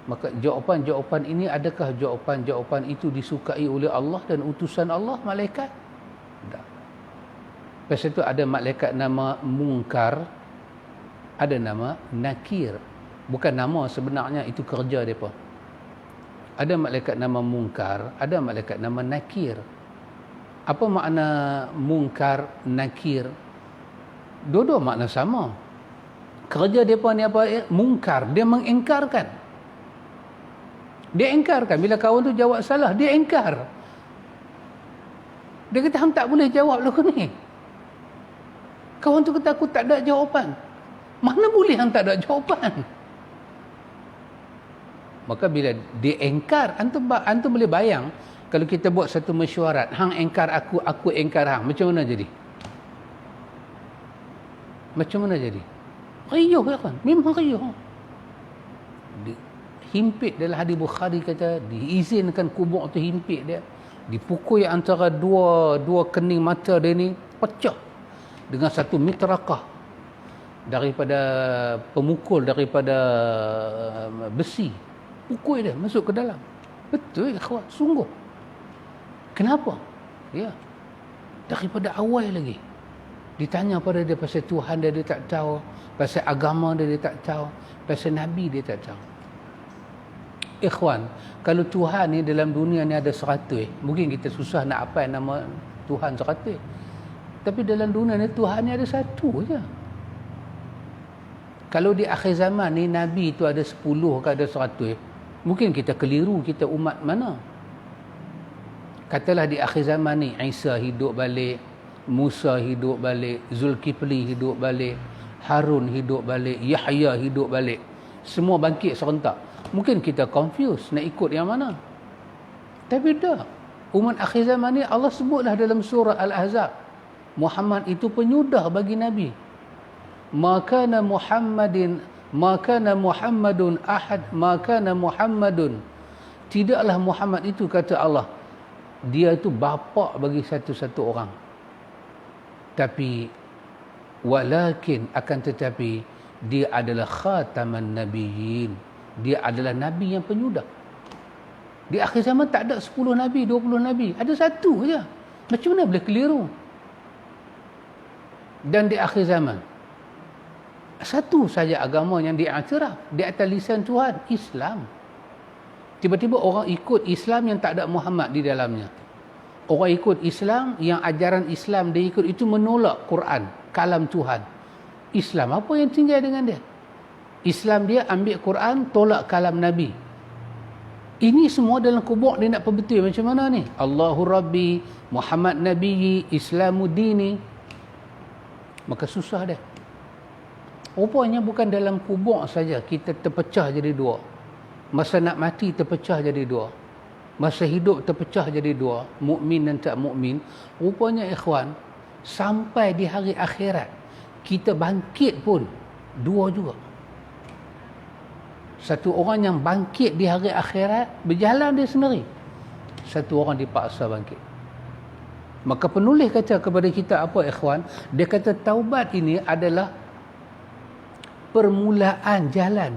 Maka jawapan-jawapan ini, adakah jawapan-jawapan itu disukai oleh Allah dan utusan Allah, malaikat? Tak. Lepas itu ada malaikat nama Munkar, ada nama Nakir. Bukan nama sebenarnya, itu kerja mereka. Ada malaikat nama Munkar, ada malaikat nama Nakir. Apa makna Munkar, Nakir? Dua-dua makna sama. Kerja mereka ni apa? Munkar, dia mengingkarkan. Dia ingkarkan. Bila kawan tu jawab salah, dia ingkar. Dia kata, hang tak boleh jawab lagu ni. Kawan tu kata, aku tak ada jawapan. Mana boleh hang tak ada jawapan? Maka bila dia engkar, antum boleh bayang, kalau kita buat satu mesyuarat, hang engkar aku engkar hang, macam mana jadi? Macam mana jadi? Riuh ya kan? Memang riuh. Himpit dalam hadis Bukhari kata, diizinkan kubur tu himpit dia, dipukul antara dua kening mata dia ni, pecah dengan satu mitrakah daripada pemukul, daripada besi, pukul dia masuk ke dalam. Betul ikhwan, sungguh. Kenapa? Ya, daripada awal lagi ditanya pada dia pasal Tuhan dia tak tahu, pasal agama dia tak tahu, pasal Nabi dia tak tahu. Ikhwan, kalau Tuhan ni dalam dunia ni ada 100, mungkin kita susah nak hafal nama Tuhan 100. Tapi dalam dunia ni Tuhan ni ada satu je. Kalau di akhir zaman ni Nabi tu ada 10 ke ada 100, mungkin kita keliru, kita umat mana. Katalah di akhir zaman ni Isa hidup balik, Musa hidup balik, Zulkifli hidup balik, Harun hidup balik, Yahya hidup balik. Semua bangkit serentak. Mungkin kita confuse nak ikut yang mana. Tapi dah, umat akhir zaman ni Allah sebutlah dalam surah Al-Ahzab, Muhammad itu penyudah bagi Nabi. Maka Muhammadun ahad, Muhammadun, tidaklah Muhammad itu, kata Allah, dia itu bapa bagi satu-satu orang. Tapi walakin, akan tetapi, dia adalah khataman nabiyyin, dia adalah nabi yang penyudah. Di akhir zaman tak ada 10 nabi, 20 nabi, ada satu saja. Macam mana boleh keliru? Dan di akhir zaman satu saja agama yang diiktiraf di atas lisan Tuhan, Islam. Tiba-tiba orang ikut Islam yang tak ada Muhammad di dalamnya. Orang ikut Islam yang ajaran Islam dia ikut itu menolak Quran, kalam Tuhan. Islam apa yang tinggal dengan dia? Islam dia ambil Quran, tolak kalam Nabi. Ini semua dalam kubur dia nak perbetul macam mana ni? Allahu Rabbi, Muhammad Nabi, Islamu dini. Maka susah dia. Rupanya bukan dalam kubur saja kita terpecah jadi dua. Masa nak mati terpecah jadi dua. Masa hidup terpecah jadi dua. Mukmin dan tak mukmin. Rupanya ikhwan, sampai di hari akhirat kita bangkit pun dua juga. Satu orang yang bangkit di hari akhirat berjalan dia sendiri. Satu orang dipaksa bangkit. Maka penulis kata kepada kita apa ikhwan? Dia kata taubat ini adalah permulaan jalan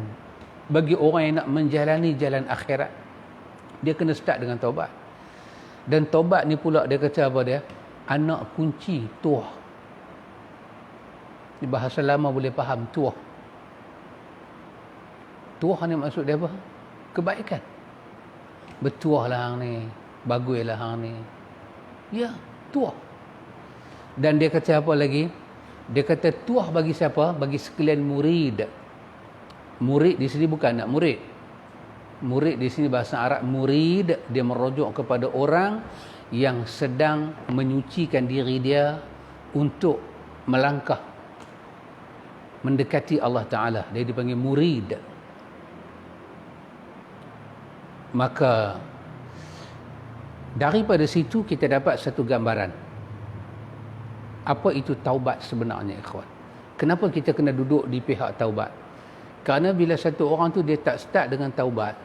bagi orang yang nak menjalani jalan akhirat. Dia kena start dengan taubat. Dan taubat ni pula dia kata apa dia? Anak kunci tuah. Di bahasa lama boleh faham tuah. Tuah ni maksud dia apa? Kebaikan. Bertuah lah hang ni, baguslah hang ni. Ya, tuah. Dan dia kata apa lagi? Dia kata tuah bagi siapa? Bagi sekalian murid. Murid di sini bukan nak murid. Murid di sini bahasa Arab murid, dia merujuk kepada orang yang sedang menyucikan diri dia untuk melangkah mendekati Allah Ta'ala. Dia dipanggil murid. Maka daripada situ kita dapat satu gambaran apa itu taubat sebenarnya, ikhwan. Kenapa kita kena duduk di pihak taubat? Kerana bila satu orang tu dia tak start dengan taubat,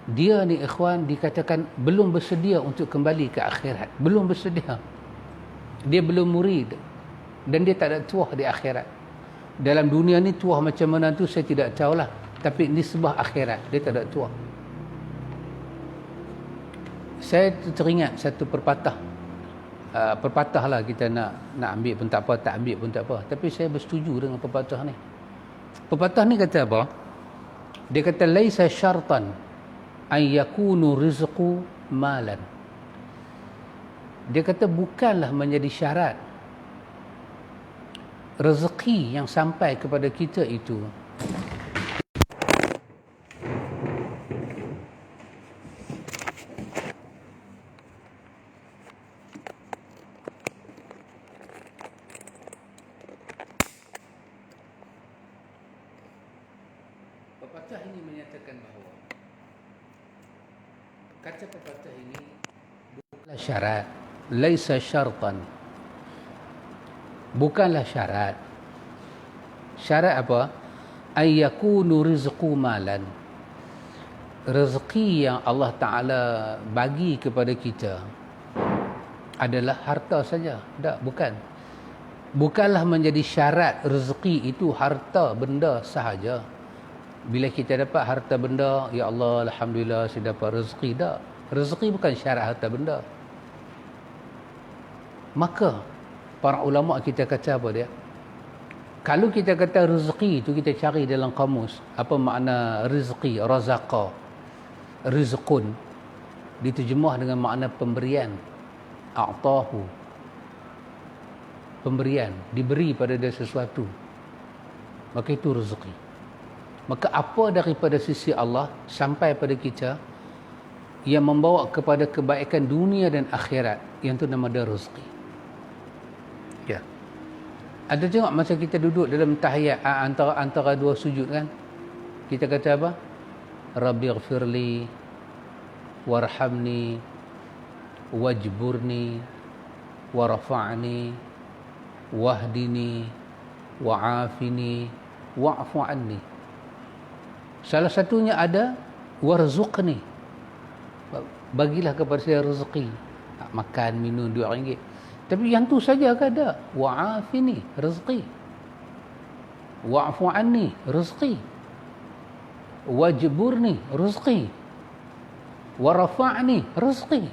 dia ni, ikhwan, dikatakan belum bersedia untuk kembali ke akhirat. Belum bersedia. Dia belum murid dan dia tak ada tuah di akhirat. Dalam dunia ni tuah macam mana tu saya tidak tahulah, tapi nisbah akhirat dia tak ada tuah. Saya teringat satu perpatah. Perpatah lah kita nak ambil pun tak apa, tak ambil pun tak apa, tapi saya bersetuju dengan perpatah ni. Pepatah ni kata apa? Dia kata laisa syartan an yakunu rizqu malan. Dia kata bukanlah menjadi syarat rezeki yang sampai kepada kita itu pepatah ini menyatakan bahawa kata pepatah ini bukanlah syarat, laisa syartan, bukanlah syarat. Syarat apa? Ayyakunu rizqu malan, rezeki yang Allah Ta'ala bagi kepada kita adalah harta saja. Tak, bukan. Bukanlah menjadi syarat rezeki itu harta benda sahaja. Bila kita dapat harta benda, ya Allah, alhamdulillah saya dapat rezeki. Tak, rezeki bukan syarat harta benda. Maka para ulama kita kata apa dia? Kalau kita kata rezeki itu, kita cari dalam kamus apa makna rezeki, razaqa, rizqun, diterjemah dengan makna pemberian, a'tahu, pemberian, diberi pada dia sesuatu, maka itu rezeki. Maka apa daripada sisi Allah sampai pada kita yang membawa kepada kebaikan dunia dan akhirat, yang itu nama dia rezeki. Ya. Ada tengok masa kita duduk dalam tahiyat antara dua sujud kan, kita kata apa? Rabbighfirli warhamni wajburni warfa'ni wahdini wa'afini wa'fu anni. Salah satunya ada warzuqni, bagilah kepada saya rezeki, makan minum RM2. Tapi yang tu saja ke ada? Wa'afini, rezeki. Wa'fu anni, rezeki. Wajburni, rezeki. Warafa'ni, rezeki.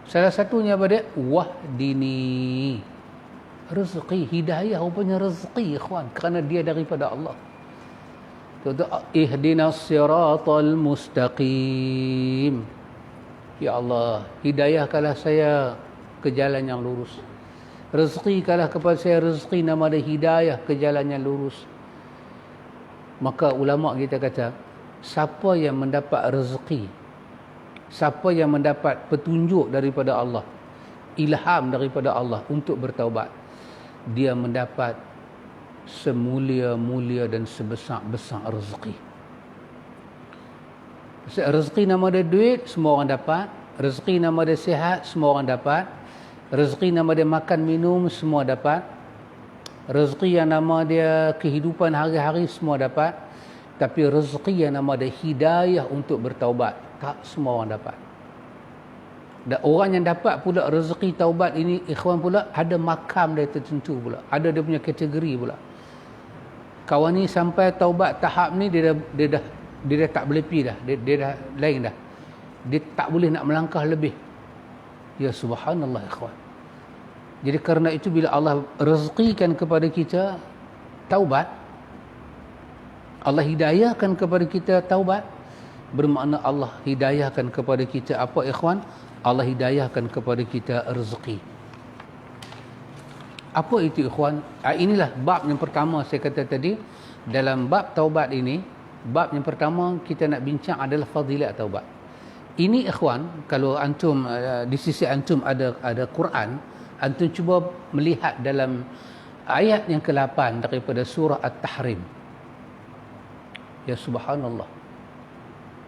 Salah satunya pada wahdini, rezeki. Hidayah rupanya rezeki, ikhwan, kerana dia daripada Allah. Ihdinas siratal mustaqim. Ya Allah, hidayahkanlah saya ke jalan yang lurus. Rezekikanlah kepada saya rezeki, nama dia hidayah ke jalan yang lurus. Maka ulama kita kata, siapa yang mendapat rezeki, siapa yang mendapat petunjuk daripada Allah, ilham daripada Allah untuk bertaubat, dia mendapat semulia-mulia dan sebesar-besar rezeki. Rezeki nama dia duit, semua orang dapat. Rezeki nama dia sihat, semua orang dapat. Rezeki nama dia makan minum, semua dapat. Rezeki yang nama dia kehidupan hari-hari, semua dapat. Tapi rezeki yang nama dia hidayah untuk bertaubat, tak semua orang dapat. Dan orang yang dapat pula rezeki taubat ini, ikhwan, pula ada makam dia tertentu pula, ada dia punya kategori pula. Kawan ni sampai taubat tahap ni, dia dah tak boleh pergi dah, dia dah lain dah, dia tak boleh nak melangkah lebih. Ya subhanallah, ikhwan. Jadi kerana itu bila Allah rezekikan kepada kita taubat, Allah hidayahkan kepada kita taubat, bermakna Allah hidayahkan kepada kita apa, ikhwan? Allah hidayahkan kepada kita rezeki. Apa itu, ikhwan? Inilah bab yang pertama saya kata tadi. Dalam bab taubat ini, bab yang pertama kita nak bincang adalah fadilat taubat. Ini, ikhwan, kalau antum di sisi antum ada Quran, antum cuba melihat dalam ayat yang ke-8 daripada surah At-Tahrim. Ya subhanallah.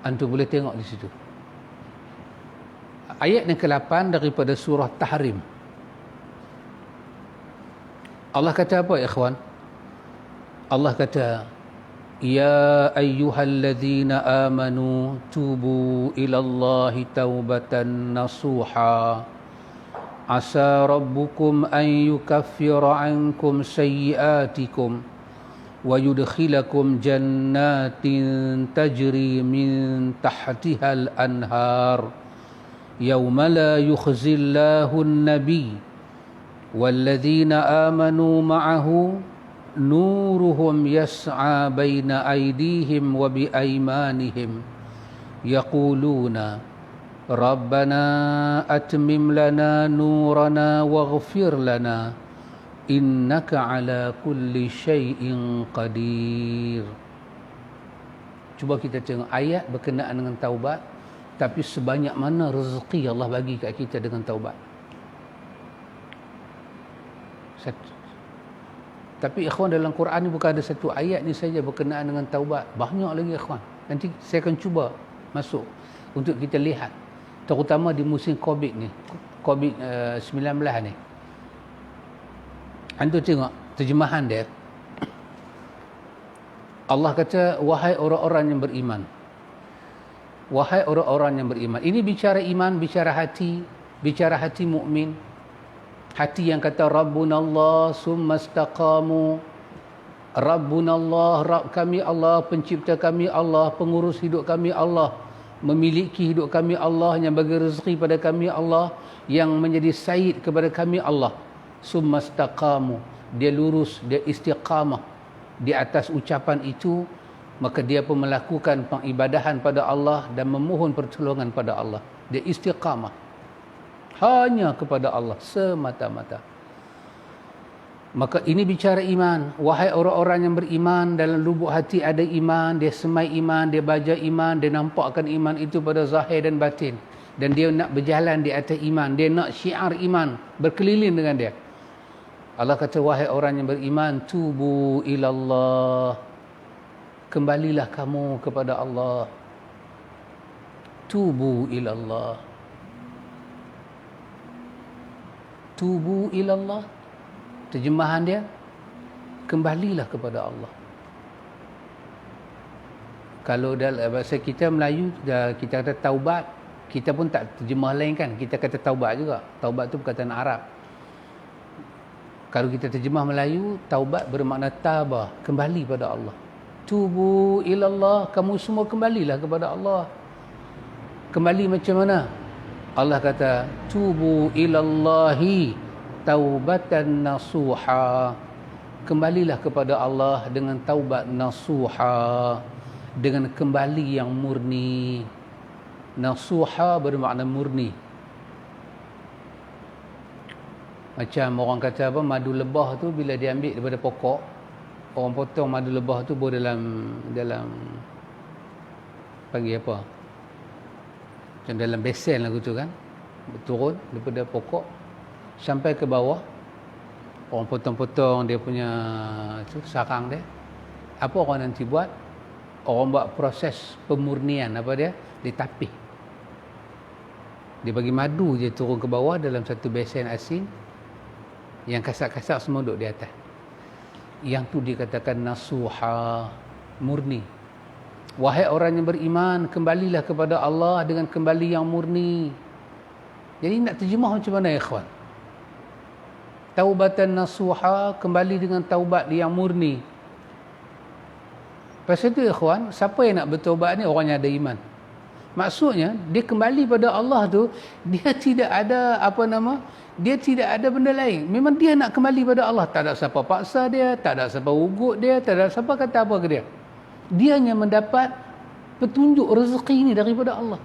Antum boleh tengok di situ. Ayat yang ke-8 daripada surah Tahrim. Allah kata apa, ikhwan? Allah kata, Ya ayyuhalladzina amanu tubu ilallahi taubatan nasuha. Asa rabbukum an yukaffira ankum sayyiatikum wa yudkhilakum jannatin tajri min tahtihal anhar yawma la yukhzillahu an-nabiy walladzina amanu ma'ahu nuruhum yas'a baina aydihim wa bi aymanihim yaquluna Rabbana atmim lana nurana waghfir lana innaka ala kulli syai'in qadir. Cuba kita tengok ayat berkenaan dengan taubat, tapi sebanyak mana rezeki Allah bagi kat kita dengan taubat. Tapi ikhwan, dalam Quran ni bukan ada satu ayat ni saja berkenaan dengan taubat. Banyak lagi ikhwan. Nanti saya akan cuba masuk untuk kita lihat, terutama di musim COVID ni, COVID-19 ni. Antum tengok terjemahan dia. Allah kata, wahai orang-orang yang beriman. Wahai orang-orang yang beriman. Ini bicara iman, bicara hati mukmin. Hati yang kata Rabbunallah summa istaqamu. Rabbunallah, Rabb kami Allah, pencipta kami Allah, pengurus hidup kami Allah, memiliki hidup kami Allah, yang bagi rezeki pada kami Allah, yang menjadi sayyid kepada kami Allah. Summa istaqamu, dia lurus, dia istiqamah di atas ucapan itu, maka dia pun melakukan pengibadahan pada Allah dan memohon pertolongan pada Allah. Dia istiqamah hanya kepada Allah semata-mata. Maka ini bicara iman. Wahai orang-orang yang beriman, dalam lubuk hati ada iman, dia semai iman, dia baca iman, dia nampakkan iman itu pada zahir dan batin, dan dia nak berjalan di atas iman, dia nak syiar iman berkeliling dengan dia. Allah kata, wahai orang yang beriman, tubu ilallah, kembalilah kamu kepada Allah. Tubu ilallah, tubu ilallah, terjemahan dia, kembalilah kepada Allah. Kalau dalam bahasa kita Melayu, kita kata taubat, kita pun tak terjemah lain kan, kita kata taubat juga. Taubat tu perkataan Arab. Kalau kita terjemah Melayu, taubat bermakna tabah, kembali pada Allah. Tubu ilallah, kamu semua kembalilah kepada Allah. Kembali macam mana? Allah kata, tubu ilallahi taubatan nasuha. Kembalilah kepada Allah dengan taubat nasuha, dengan kembali yang murni. Nasuha bermakna murni. Macam orang kata apa, madu lebah tu bila diambil daripada pokok, orang potong madu lebah tu bawa dalam panggil apa, macam dalam besen lah gitu kan, turun daripada pokok sampai ke bawah, orang potong-potong dia punya tu, sarang dia. Apa orang nanti buat? Orang buat proses pemurnian. Apa dia? Ditapih. Dia bagi madu je turun ke bawah dalam satu besen asin, yang kasar-kasar semua duduk di atas. Yang tu dikatakan nasuha, murni. Wahai orang yang beriman, kembalilah kepada Allah dengan kembali yang murni. Jadi nak terjemah macam mana, ikhwan? Taubatan nasuha, kembali dengan taubat yang murni. Pasal itu, ikhwan, siapa yang nak bertaubat ni? Orang yang ada iman. Maksudnya, dia kembali pada Allah tu, dia tidak ada dia tidak ada benda lain. Memang dia nak kembali pada Allah. Tak ada siapa paksa dia, tak ada siapa ugut dia, tak ada siapa kata apa ke dia. Dia hanya mendapat petunjuk rezeki ni daripada Allah.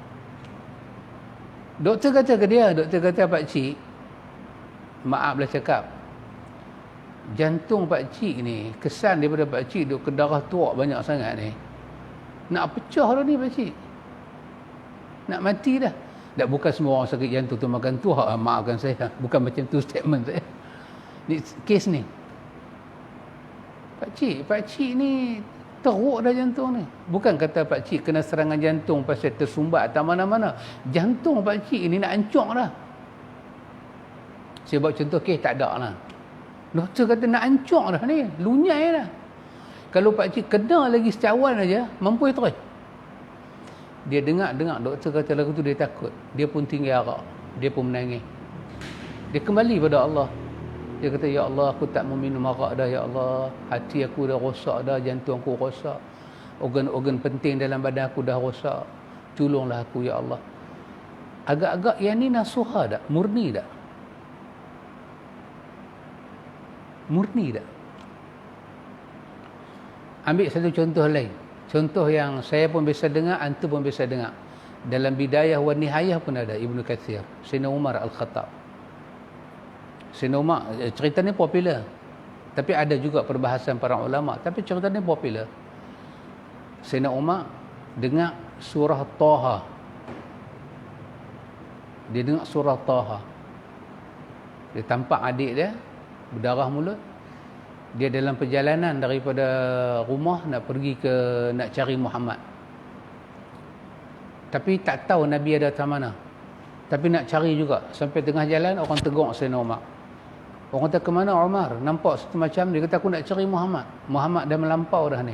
Doktor kata ke dia, doktor kata, Pak Cik, maaflah cakap, jantung Pak Cik ni, kesan daripada Pak Cik duk ke darah tuak banyak sangat ni, nak pecah dah ni Pak Cik, nak mati dah. Tak, bukan semua orang sakit jantung tu makan tu, maafkan saya, bukan macam tu statement saya. Ni kes ni, Pak Cik ni Teruk dah jantung ni. Bukan kata pak cik kena serangan jantung pasal tersumbat atau mana-mana. Jantung pak cik ini nak hancur dah. Saya buat contoh kes tak ada lah. Doktor kata nak hancur dah ni. Lunyai dah. Kalau pak cik kena lagi secawan aja, mampu terus. Dia dengar doktor kata lagu tu dia takut. Dia pun tinggal arak. Dia pun menangis. Dia kembali pada Allah. Dia kata, ya Allah, aku tak mau minum arak dah, ya Allah. Hati aku dah rosak dah, jantung aku rosak. Organ-organ penting dalam badan aku dah rosak. Tolonglah aku, ya Allah. Agak-agak yang ni nasuha tak? Murni tak? Murni tak? Ambil satu contoh lain. Contoh yang saya pun biasa dengar, antum pun biasa dengar. Dalam Bidayah wa Nihayah pun ada Ibnu Katsir, Sayyidina Umar Al-Khattab. Sayyidina Umar, cerita ni popular. Tapi ada juga perbahasan para ulama, tapi cerita ni popular. Sayyidina Umar dengar surah Taha. Dia dengar surah Taha. Dia tampak adik dia berdarah mulut. Dia dalam perjalanan daripada rumah nak pergi nak cari Muhammad. Tapi tak tahu Nabi ada di mana. Tapi nak cari juga. Sampai tengah jalan orang tegur Sayyidina Umar. Orang kata, ke mana Umar? Nampak sesuatu macam dia kata, aku nak cari Muhammad. Muhammad dah melampau dah ni.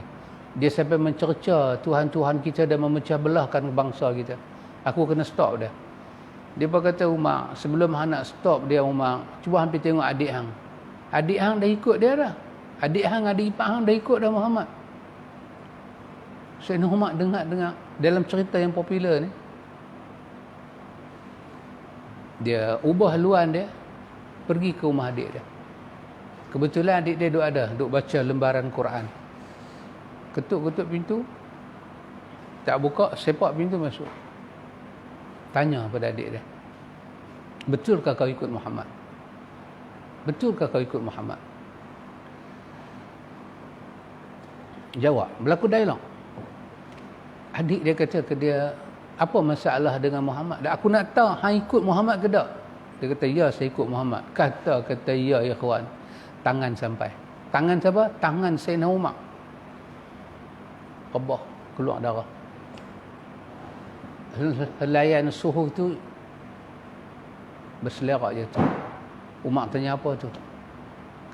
Dia sampai mencerca Tuhan-Tuhan kita dan memecah belahkan bangsa kita. Aku kena stop dia. Dia pun kata, Umar, sebelum hang nak stop dia Umar, cuba hampir tengok adik hang. Adik hang dah ikut dia dah. Adik hang, adik ipar hang dah ikut dah Muhammad. Sayyidina Umar dengar dalam cerita yang popular ni. Dia ubah haluan dia, pergi ke rumah adik dia. Kebetulan adik dia duk baca lembaran Quran. Ketuk-ketuk pintu, tak buka, sepak pintu masuk. Tanya pada adik dia, betulkah kau ikut Muhammad? Betulkah kau ikut Muhammad? Jawab, berlaku dialog. Adik dia kata ke dia, apa masalah dengan Muhammad? Aku nak tahu hang ikut Muhammad ke tak? Dia kata, ya saya ikut Muhammad. Kata ya ikhwan. Tangan sampai. Tangan siapa? Tangan Sayyidina Umar. Rebah, keluar darah. Helaian suhu tu berselerak je tu. Umar tanya apa tu?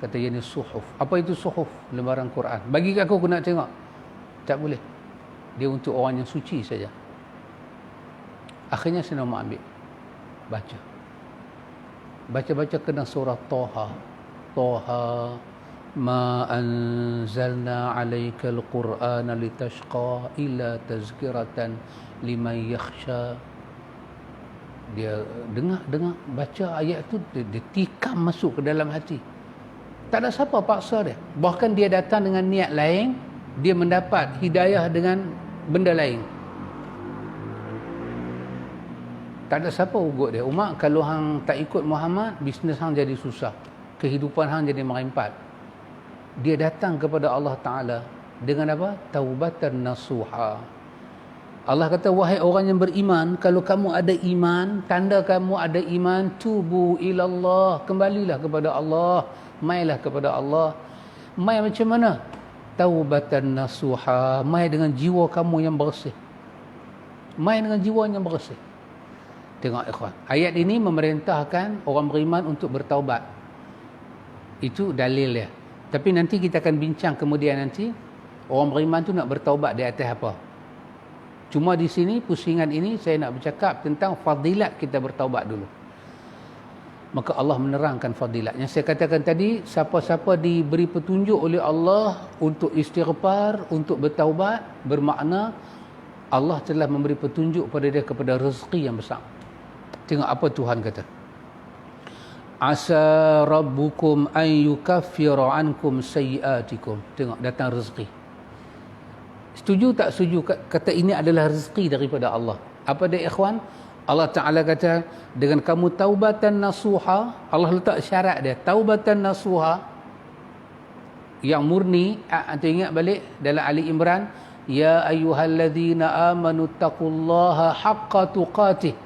Kata ia ni suhuf. Apa itu suhuf? Lembaran Quran. Bagi kat aku nak tengok. Tak boleh. Dia untuk orang yang suci saja. Akhirnya Sayyidina Umar ambil. Baca. Baca-baca kena surah Taha. Taha ma anzalna alaikal Qur'ana litashqa illa tazkiratan liman yakhsha. Dia dengar baca ayat tu, dia tikam masuk ke dalam hati. Tak ada siapa paksa dia. Bahkan dia datang dengan niat lain, dia mendapat hidayah dengan benda lain. Tak ada siapa ugut dia. Umar, kalau hang tak ikut Muhammad, bisnes hang jadi susah. Kehidupan hang jadi merempat. Dia datang kepada Allah Ta'ala dengan apa? Taubatan nasuha. Allah kata, wahai orang yang beriman, kalau kamu ada iman, tanda kamu ada iman, tubu ilallah, kembalilah kepada Allah, mailah kepada Allah. Mai macam mana? Taubatan nasuha, mai dengan jiwa kamu yang bersih. Mai dengan jiwa yang bersih. Tengok ikhwan, ayat ini memerintahkan orang beriman untuk bertaubat. Itu dalil dia. Tapi nanti kita akan bincang kemudian nanti, orang beriman tu nak bertaubat di atas apa. Cuma di sini, pusingan ini saya nak bercakap tentang fadilat kita bertaubat dulu. Maka Allah menerangkan fadilat. Yang saya katakan tadi, siapa-siapa diberi petunjuk oleh Allah untuk istighfar, untuk bertaubat, bermakna Allah telah memberi petunjuk pada dia kepada rezeki yang besar. Tengok apa Tuhan kata. Asa rabbukum an yukaffira ankum sayyiatikum. Tengok, datang rezeki. Setuju tak setuju kata ini adalah rezeki daripada Allah? Apa dia ikhwan? Allah Ta'ala kata, dengan kamu taubatan nasuha, Allah letak syarat dia, taubatan nasuha yang murni. Anda ingat balik dalam Ali Imran, ya ayyuhalladzina amanu taqullaha haqqa tuqatih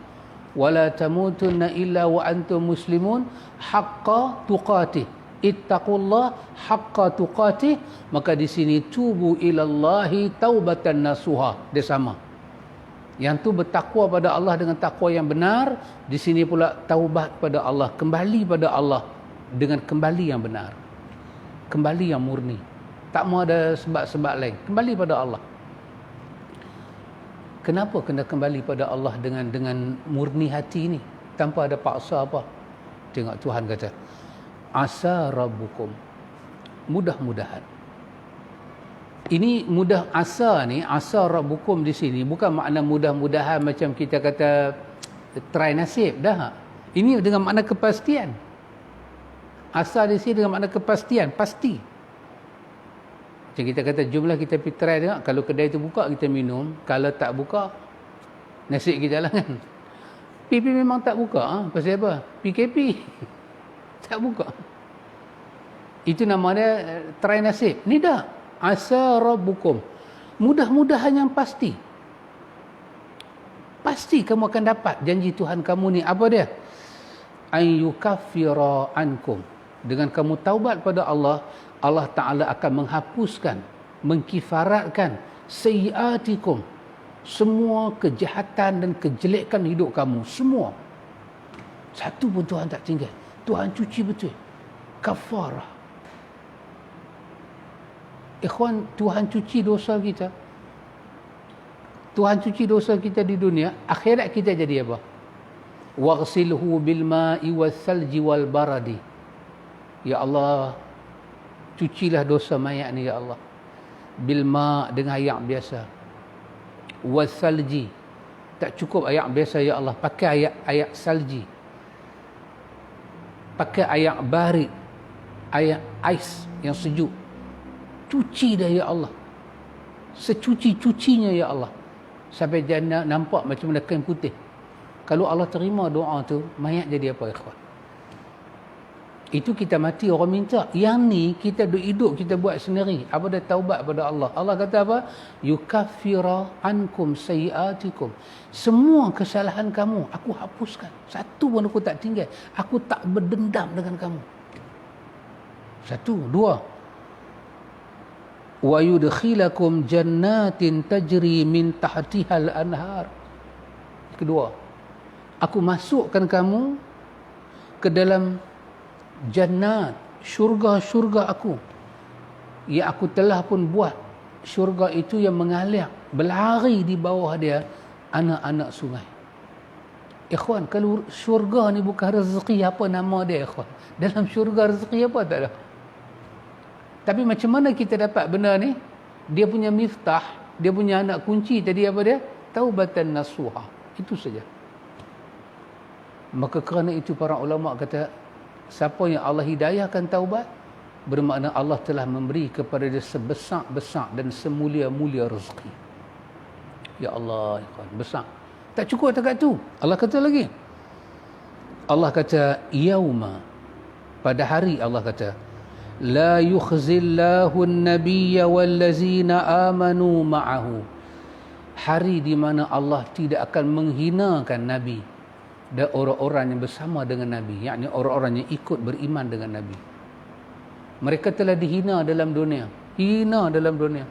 wa la tamutunna illa wa antum muslimun, haqqa tuqatih. ittaqullah haqqa tuqatih, maka di sini tubu ilallahi taubatan nasuha, dia sama. Yang tu bertakwa pada Allah dengan takwa yang benar, di sini pula taubat pada Allah, kembali pada Allah dengan kembali yang benar, kembali yang murni, tak mau ada sebab-sebab lain, kembali pada Allah. Kenapa kena kembali pada Allah dengan murni hati ni, tanpa ada paksa apa? Tengok Tuhan kata, asa rabbukum, mudah-mudahan. Ini mudah, asa ni, asa rabbukum di sini bukan makna mudah-mudahan macam kita kata try nasib dah. Ini dengan makna kepastian. Asa di sini dengan makna kepastian, pasti. Macam kita kata, jumlah kita pergi try tengok, kalau kedai tu buka kita minum, kalau tak buka nasib kita lah kan. PP memang tak buka, pasal apa? PKP tak buka. Itu nama dia try nasib. Ni dah asa rabbukum, mudah-mudahan yang pasti. Pasti kamu akan dapat janji Tuhan kamu ni. Apa dia? An yukaffira ankum, dengan kamu taubat pada Allah, Allah Ta'ala akan menghapuskan, mengkifaratkan sayyiatikum, semua kejahatan dan kejelekan hidup kamu, semua. Satu pun Tuhan tak tinggal. Tuhan cuci betul. Kafarah. Ikhwan, Tuhan cuci dosa kita. Tuhan cuci dosa kita di dunia, akhirat kita jadi apa? Waghsilhu bil ma'i was-salji wal baradi. Ya Allah, cucilah dosa mayat ni ya Allah. Bil ma', dengan air biasa. Was-salji, tak cukup air biasa ya Allah, pakai air salji. Pakai air barid, air ais yang sejuk. Cuci dah ya Allah, secuci-cucinya ya Allah, sampai jangan nampak macam mana kain putih. Kalau Allah terima doa tu, mayat jadi apa ikhwan? Itu kita mati orang minta. Yang ni kita hidup, kita buat sendiri. Apa dah taubat pada Allah. Allah kata apa? Yukaffira ankum sayyiatikum, semua kesalahan kamu aku hapuskan, satu pun aku tak tinggal. Aku tak berdendam dengan kamu. Satu. Dua, wa yudkhilakum jannatin tajri min tahtihal anhar. Kedua, aku masukkan kamu ke dalam jannat, syurga-syurga aku, yang aku telah pun buat syurga itu yang mengalir, berlari di bawah dia anak-anak sungai. Ikhwan, kalau syurga ni bukan rezeki, apa nama dia ikhwan? Dalam syurga rezeki apa tak ada. Tapi macam mana kita dapat benda ni? Dia punya miftah, dia punya anak kunci tadi apa dia? Taubatan nasuha. Itu saja. Maka kerana itu para ulama kata, siapa yang Allah hidayahkan taubat, bermakna Allah telah memberi kepada dia sebesar-besar dan semulia-mulia rezeki. Ya Allah, besar. Tak cukup dekat tu. Allah kata lagi. Allah kata, yauma, pada hari Allah kata, la yukhzillahu an-nabiyya wallazina amanu ma'ahu, hari di mana Allah tidak akan menghinakan Nabi dan orang-orang yang bersama dengan Nabi, yakni orang-orang yang ikut beriman dengan Nabi. Mereka telah dihina dalam dunia, hina dalam dunia,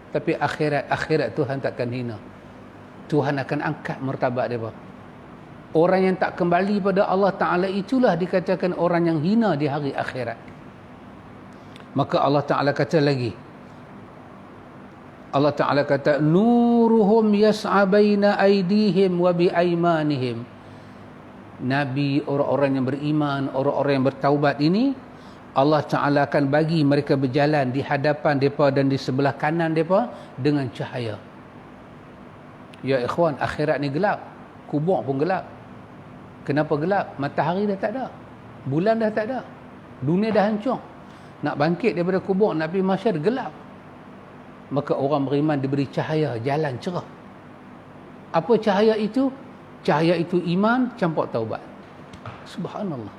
tapi akhirat Tuhan takkan hina. Tuhan akan angkat martabat dia. Orang yang tak kembali pada Allah Ta'ala itulah dikatakan orang yang hina di hari akhirat. Maka Allah Ta'ala kata lagi, Allah Ta'ala kata, nuruhum yas'a baina aydihim wa bi aymanihim. Nabi, orang-orang yang beriman, orang-orang yang bertaubat ini, Allah Ta'ala akan bagi mereka berjalan di hadapan mereka dan di sebelah kanan mereka dengan cahaya. Ya ikhwan, akhirat ni gelap, kubur pun gelap. Kenapa gelap? Matahari dah tak ada, bulan dah tak ada, dunia dah hancur. Nak bangkit daripada kubur, nak pergi mahsyar, gelap. Maka orang beriman diberi cahaya, jalan cerah. Apa cahaya itu? Cahaya itu iman campur taubat. Subhanallah.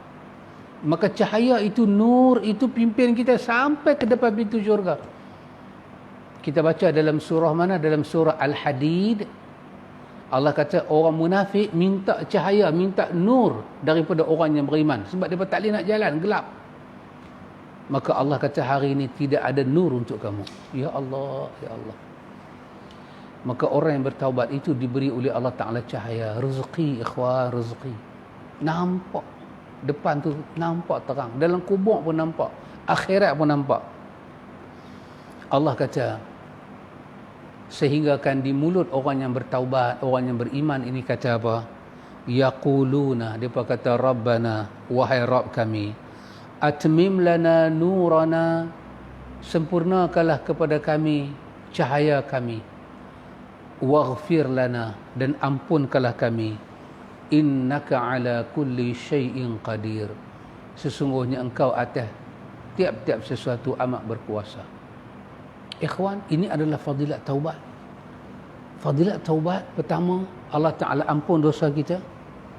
Maka cahaya itu, nur itu pimpin kita sampai ke depan pintu syurga. Kita baca dalam surah mana? Dalam surah Al-Hadid. Allah kata orang munafik minta cahaya, minta nur daripada orang yang beriman. Sebab dia tak boleh nak jalan, gelap. maka Allah kata hari ini tidak ada nur untuk kamu. Ya Allah, ya Allah. Maka orang yang bertaubat itu diberi oleh Allah Ta'ala cahaya, rezeki, ikhwan, rezeki. Nampak depan tu, nampak terang. Dalam kubur pun nampak, akhirat pun nampak. Allah kata, sehingga kan di mulut orang yang bertaubat, orang yang beriman ini kata apa? Yaquluna, dia kata Rabbana, wahai Rabb kami, atmim lana nurana, sempurnakanlah kepada kami cahaya kami, waghfir lana, dan ampunkanlah kami, innaka ala kulli syai'in qadir, sesungguhnya engkau atas tiap-tiap sesuatu amat berkuasa. Ikhwan, ini adalah fadilat taubat. Fadilat taubat pertama, Allah Ta'ala ampun dosa kita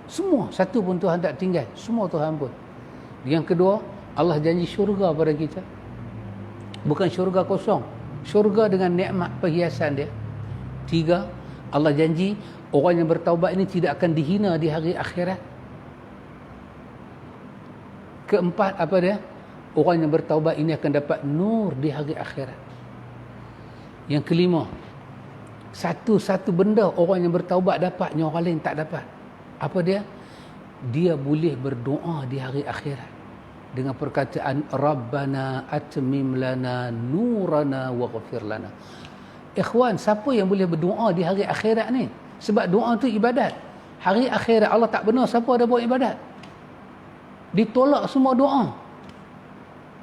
semua, satu pun Tuhan tak tinggal, semua Tuhan ampun. Yang kedua, Allah janji syurga pada kita, bukan syurga kosong, syurga dengan nikmat perhiasan dia. Tiga, Allah janji orang yang bertaubat ini tidak akan dihina di hari akhirat. Keempat, apa dia? Orang yang bertaubat ini akan dapat nur di hari akhirat. Yang kelima, satu-satu benda orang yang bertaubat dapat yang orang lain tak dapat. Apa dia? Dia boleh berdoa di hari akhirat dengan perkataan Rabbana atmim lana nurana waghfir lana. Ikhwan, siapa yang boleh berdoa di hari akhirat ni? Sebab doa tu ibadat. Hari akhirat Allah tak benar siapa ada buat ibadat. Ditolak semua doa.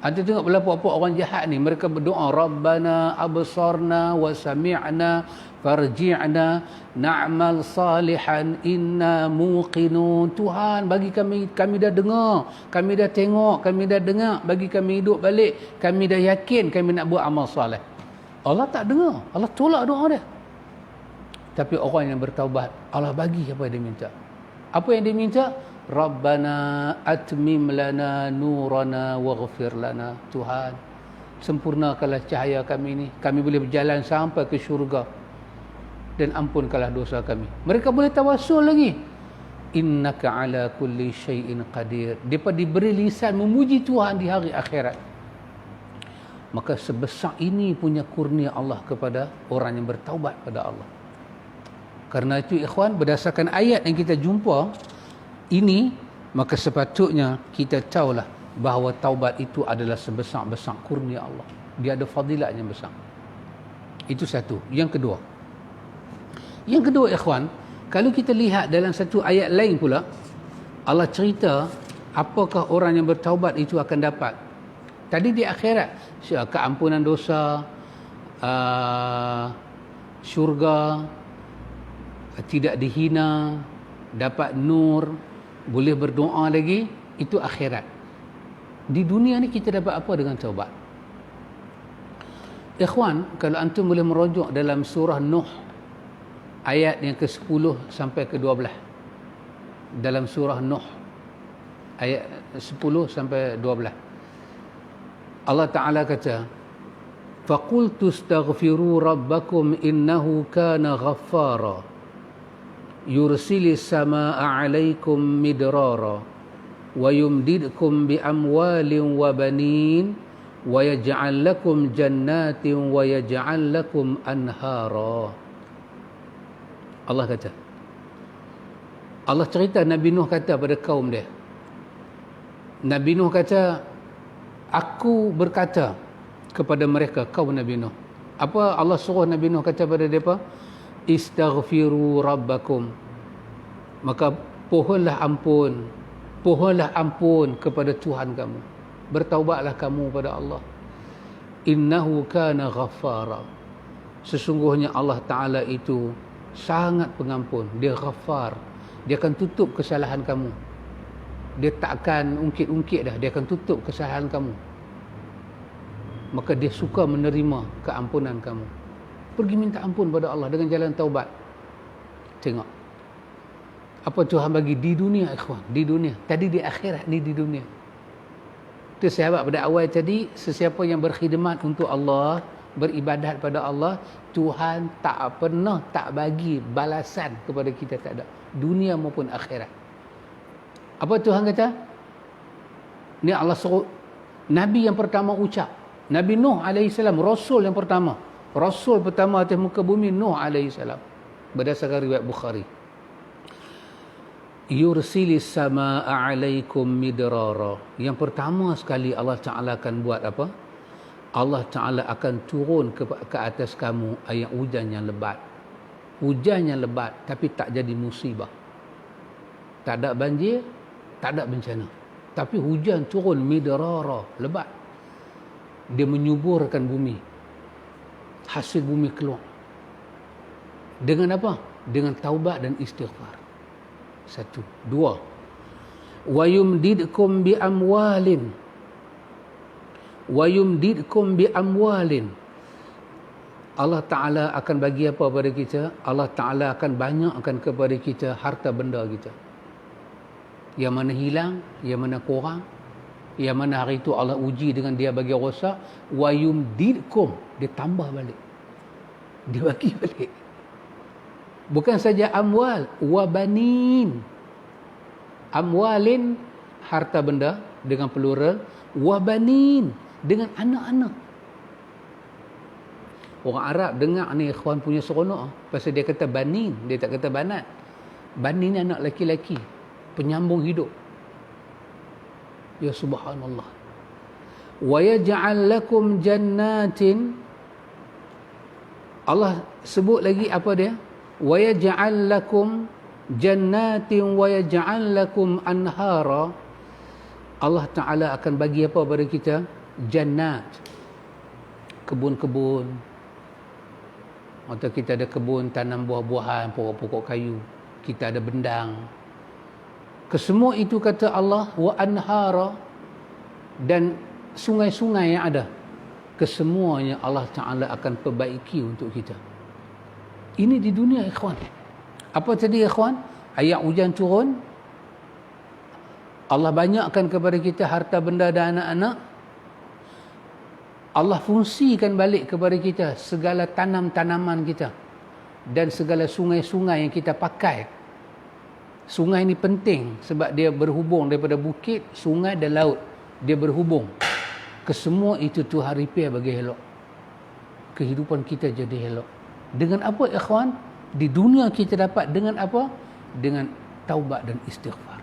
Anda tengok berapa orang jahat ni, mereka berdoa Rabbana absarna wa sami'na farji'na na'mal salihan inna muqinun. Tuhan, bagi kami dah dengar, kami dah tengok, kami dah dengar, bagi kami hidup balik, kami dah yakin kami nak buat amal soleh. Allah tak dengar, Allah tolak doa dia. Tapi orang yang bertaubat, Allah bagi apa yang dia minta. Apa yang dia minta? Rabbana atmim lana nurana waghfir lana. Tuhan, sempurnakanlah cahaya kami ini, kami boleh berjalan sampai ke syurga, dan ampunkanlah dosa kami. Mereka boleh tawassul lagi, innaka ala kulli syai'in qadir. Mereka diberi lisan memuji Tuhan di hari akhirat. Maka sebesar ini punya kurnia Allah kepada orang yang bertaubat pada Allah. Karena itu ikhwan, berdasarkan ayat yang kita jumpa ini, maka sepatutnya kita tahulah bahawa taubat itu adalah sebesar-besar kurnia Allah. Dia ada fadilat yang besar. Itu satu. Yang kedua ikhwan, kalau kita lihat dalam satu ayat lain pula, Allah cerita apakah orang yang bertaubat itu akan dapat. Tadi di akhirat, keampunan dosa, syurga, tidak dihina, dapat nur, boleh berdoa lagi, itu akhirat. Di dunia ni kita dapat apa dengan taubat? Ikhwan, kalau antum boleh merujuk dalam surah Nuh ayat yang ke-10 sampai ke-12. Dalam surah Nuh ayat 10 sampai 12. Allah Ta'ala kata, faqultu astaghfiru rabbakum innahu kana ghaffara yursilis samaa'a 'alaikum midrara wa yumdidkum bi amwalin wa banin wa yaj'al lakum jannatin wa yaj'al lakum anhara. Allah kata, Allah cerita Nabi Nuh kata pada kaum dia. Nabi Nuh kata, aku berkata kepada mereka, kaum Nabi Nuh. Apa Allah suruh Nabi Nuh kata pada mereka? Istaghfiru rabbakum. Maka pohonlah ampun kepada Tuhan kamu. Bertaubatlah kamu pada Allah. Innahu kana ghaffara. Sesungguhnya Allah Ta'ala itu sangat pengampun. Dia ghaffar. Dia akan tutup kesalahan kamu. Dia tak akan ungkit-ungkit dah. Dia akan tutup kesalahan kamu. Maka dia suka menerima keampunan kamu. Pergi minta ampun pada Allah dengan jalan taubat. Tengok apa Tuhan bagi di dunia, ikhwan. Di dunia. Tadi di akhirat, ni di dunia. Itu sahabat pada awal tadi, sesiapa yang berkhidmat untuk Allah, beribadat pada Allah, Tuhan tak pernah tak bagi balasan kepada kita, tak ada. Dunia maupun akhirat. Apa Tuhan kata? Ni Allah suruh Nabi yang pertama ucap. Nabi Nuh AS, Rasul yang pertama. Rasul pertama atas muka bumi, Nuh AS. Berdasarkan riwayat Bukhari. Yursilis samaa'a 'alaikum midrara. Yang pertama sekali Allah Ta'ala akan buat apa? Allah Ta'ala akan turun ke atas kamu ayat hujan yang lebat. Hujan yang lebat tapi tak jadi musibah. Tak ada banjir, tak ada bencana. Tapi hujan turun midrara, lebat. Dia menyuburkan bumi. Hasil bumi keluar. Dengan apa? Dengan taubat dan istighfar. Satu. Dua. Wa yumdidkum bi amwalin. Wa yumdidkum bi amwalin. Allah Ta'ala akan bagi apa pada kita? Allah Ta'ala akan banyakkan kepada kita harta benda kita. Yang mana hilang, yang mana kurang, yang mana hari itu Allah uji dengan dia bagi rosak. Wa yumdidkum. Dia tambah balik. Dia bagi balik. Bukan saja amwal, wa banin. Amwalin, harta benda dengan plural, wa banin, dengan anak-anak. Orang Arab dengar ni ikhwan punya seronok pasal dia kata banin, dia tak kata banat. Banin ni anak laki-laki, penyambung hidup. Ya subhanallah. Wa yaj'al lakum jannatin. Allah sebut lagi apa dia? Wa yaj'al lakum jannatin wa yaj'al lakum anhara. Allah Ta'ala akan bagi apa pada kita? Jannat. Kebun-kebun. Atau kita ada kebun tanam buah-buahan, pokok-pokok kayu. Kita ada bendang. Kesemua itu kata Allah, wa anhara, dan sungai-sungai yang ada. Kesemuanya Allah Ta'ala akan perbaiki untuk kita. Ini di dunia, ikhwan. Apa tadi, ikhwan? Ayat hujan turun. Allah banyakkan kepada kita harta benda dan anak-anak. Allah fungsikan balik kepada kita segala tanam-tanaman kita. Dan segala sungai-sungai yang kita pakai. Sungai ini penting sebab dia berhubung daripada bukit, sungai dan laut. Dia berhubung. Kesemua itu Tuhan repair bagi elok. Kehidupan kita jadi elok. Dengan apa, ikhwan? Di dunia kita dapat dengan apa? Dengan taubat dan istighfar.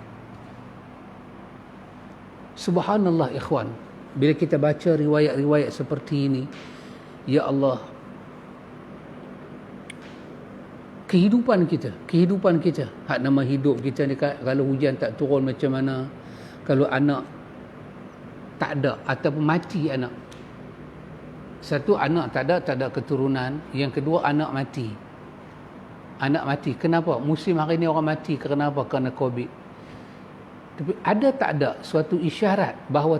Subhanallah, ikhwan. Bila kita baca riwayat-riwayat seperti ini, ya Allah, kehidupan kita, hak nama hidup kita ni, kalau hujan tak turun macam mana, kalau anak tak ada ataupun mati anak. Satu, anak tak ada keturunan. Yang kedua, anak mati. Kenapa? Musim hari ni orang mati kerana apa? Kerana COVID. Tapi ada tak ada suatu isyarat bahawa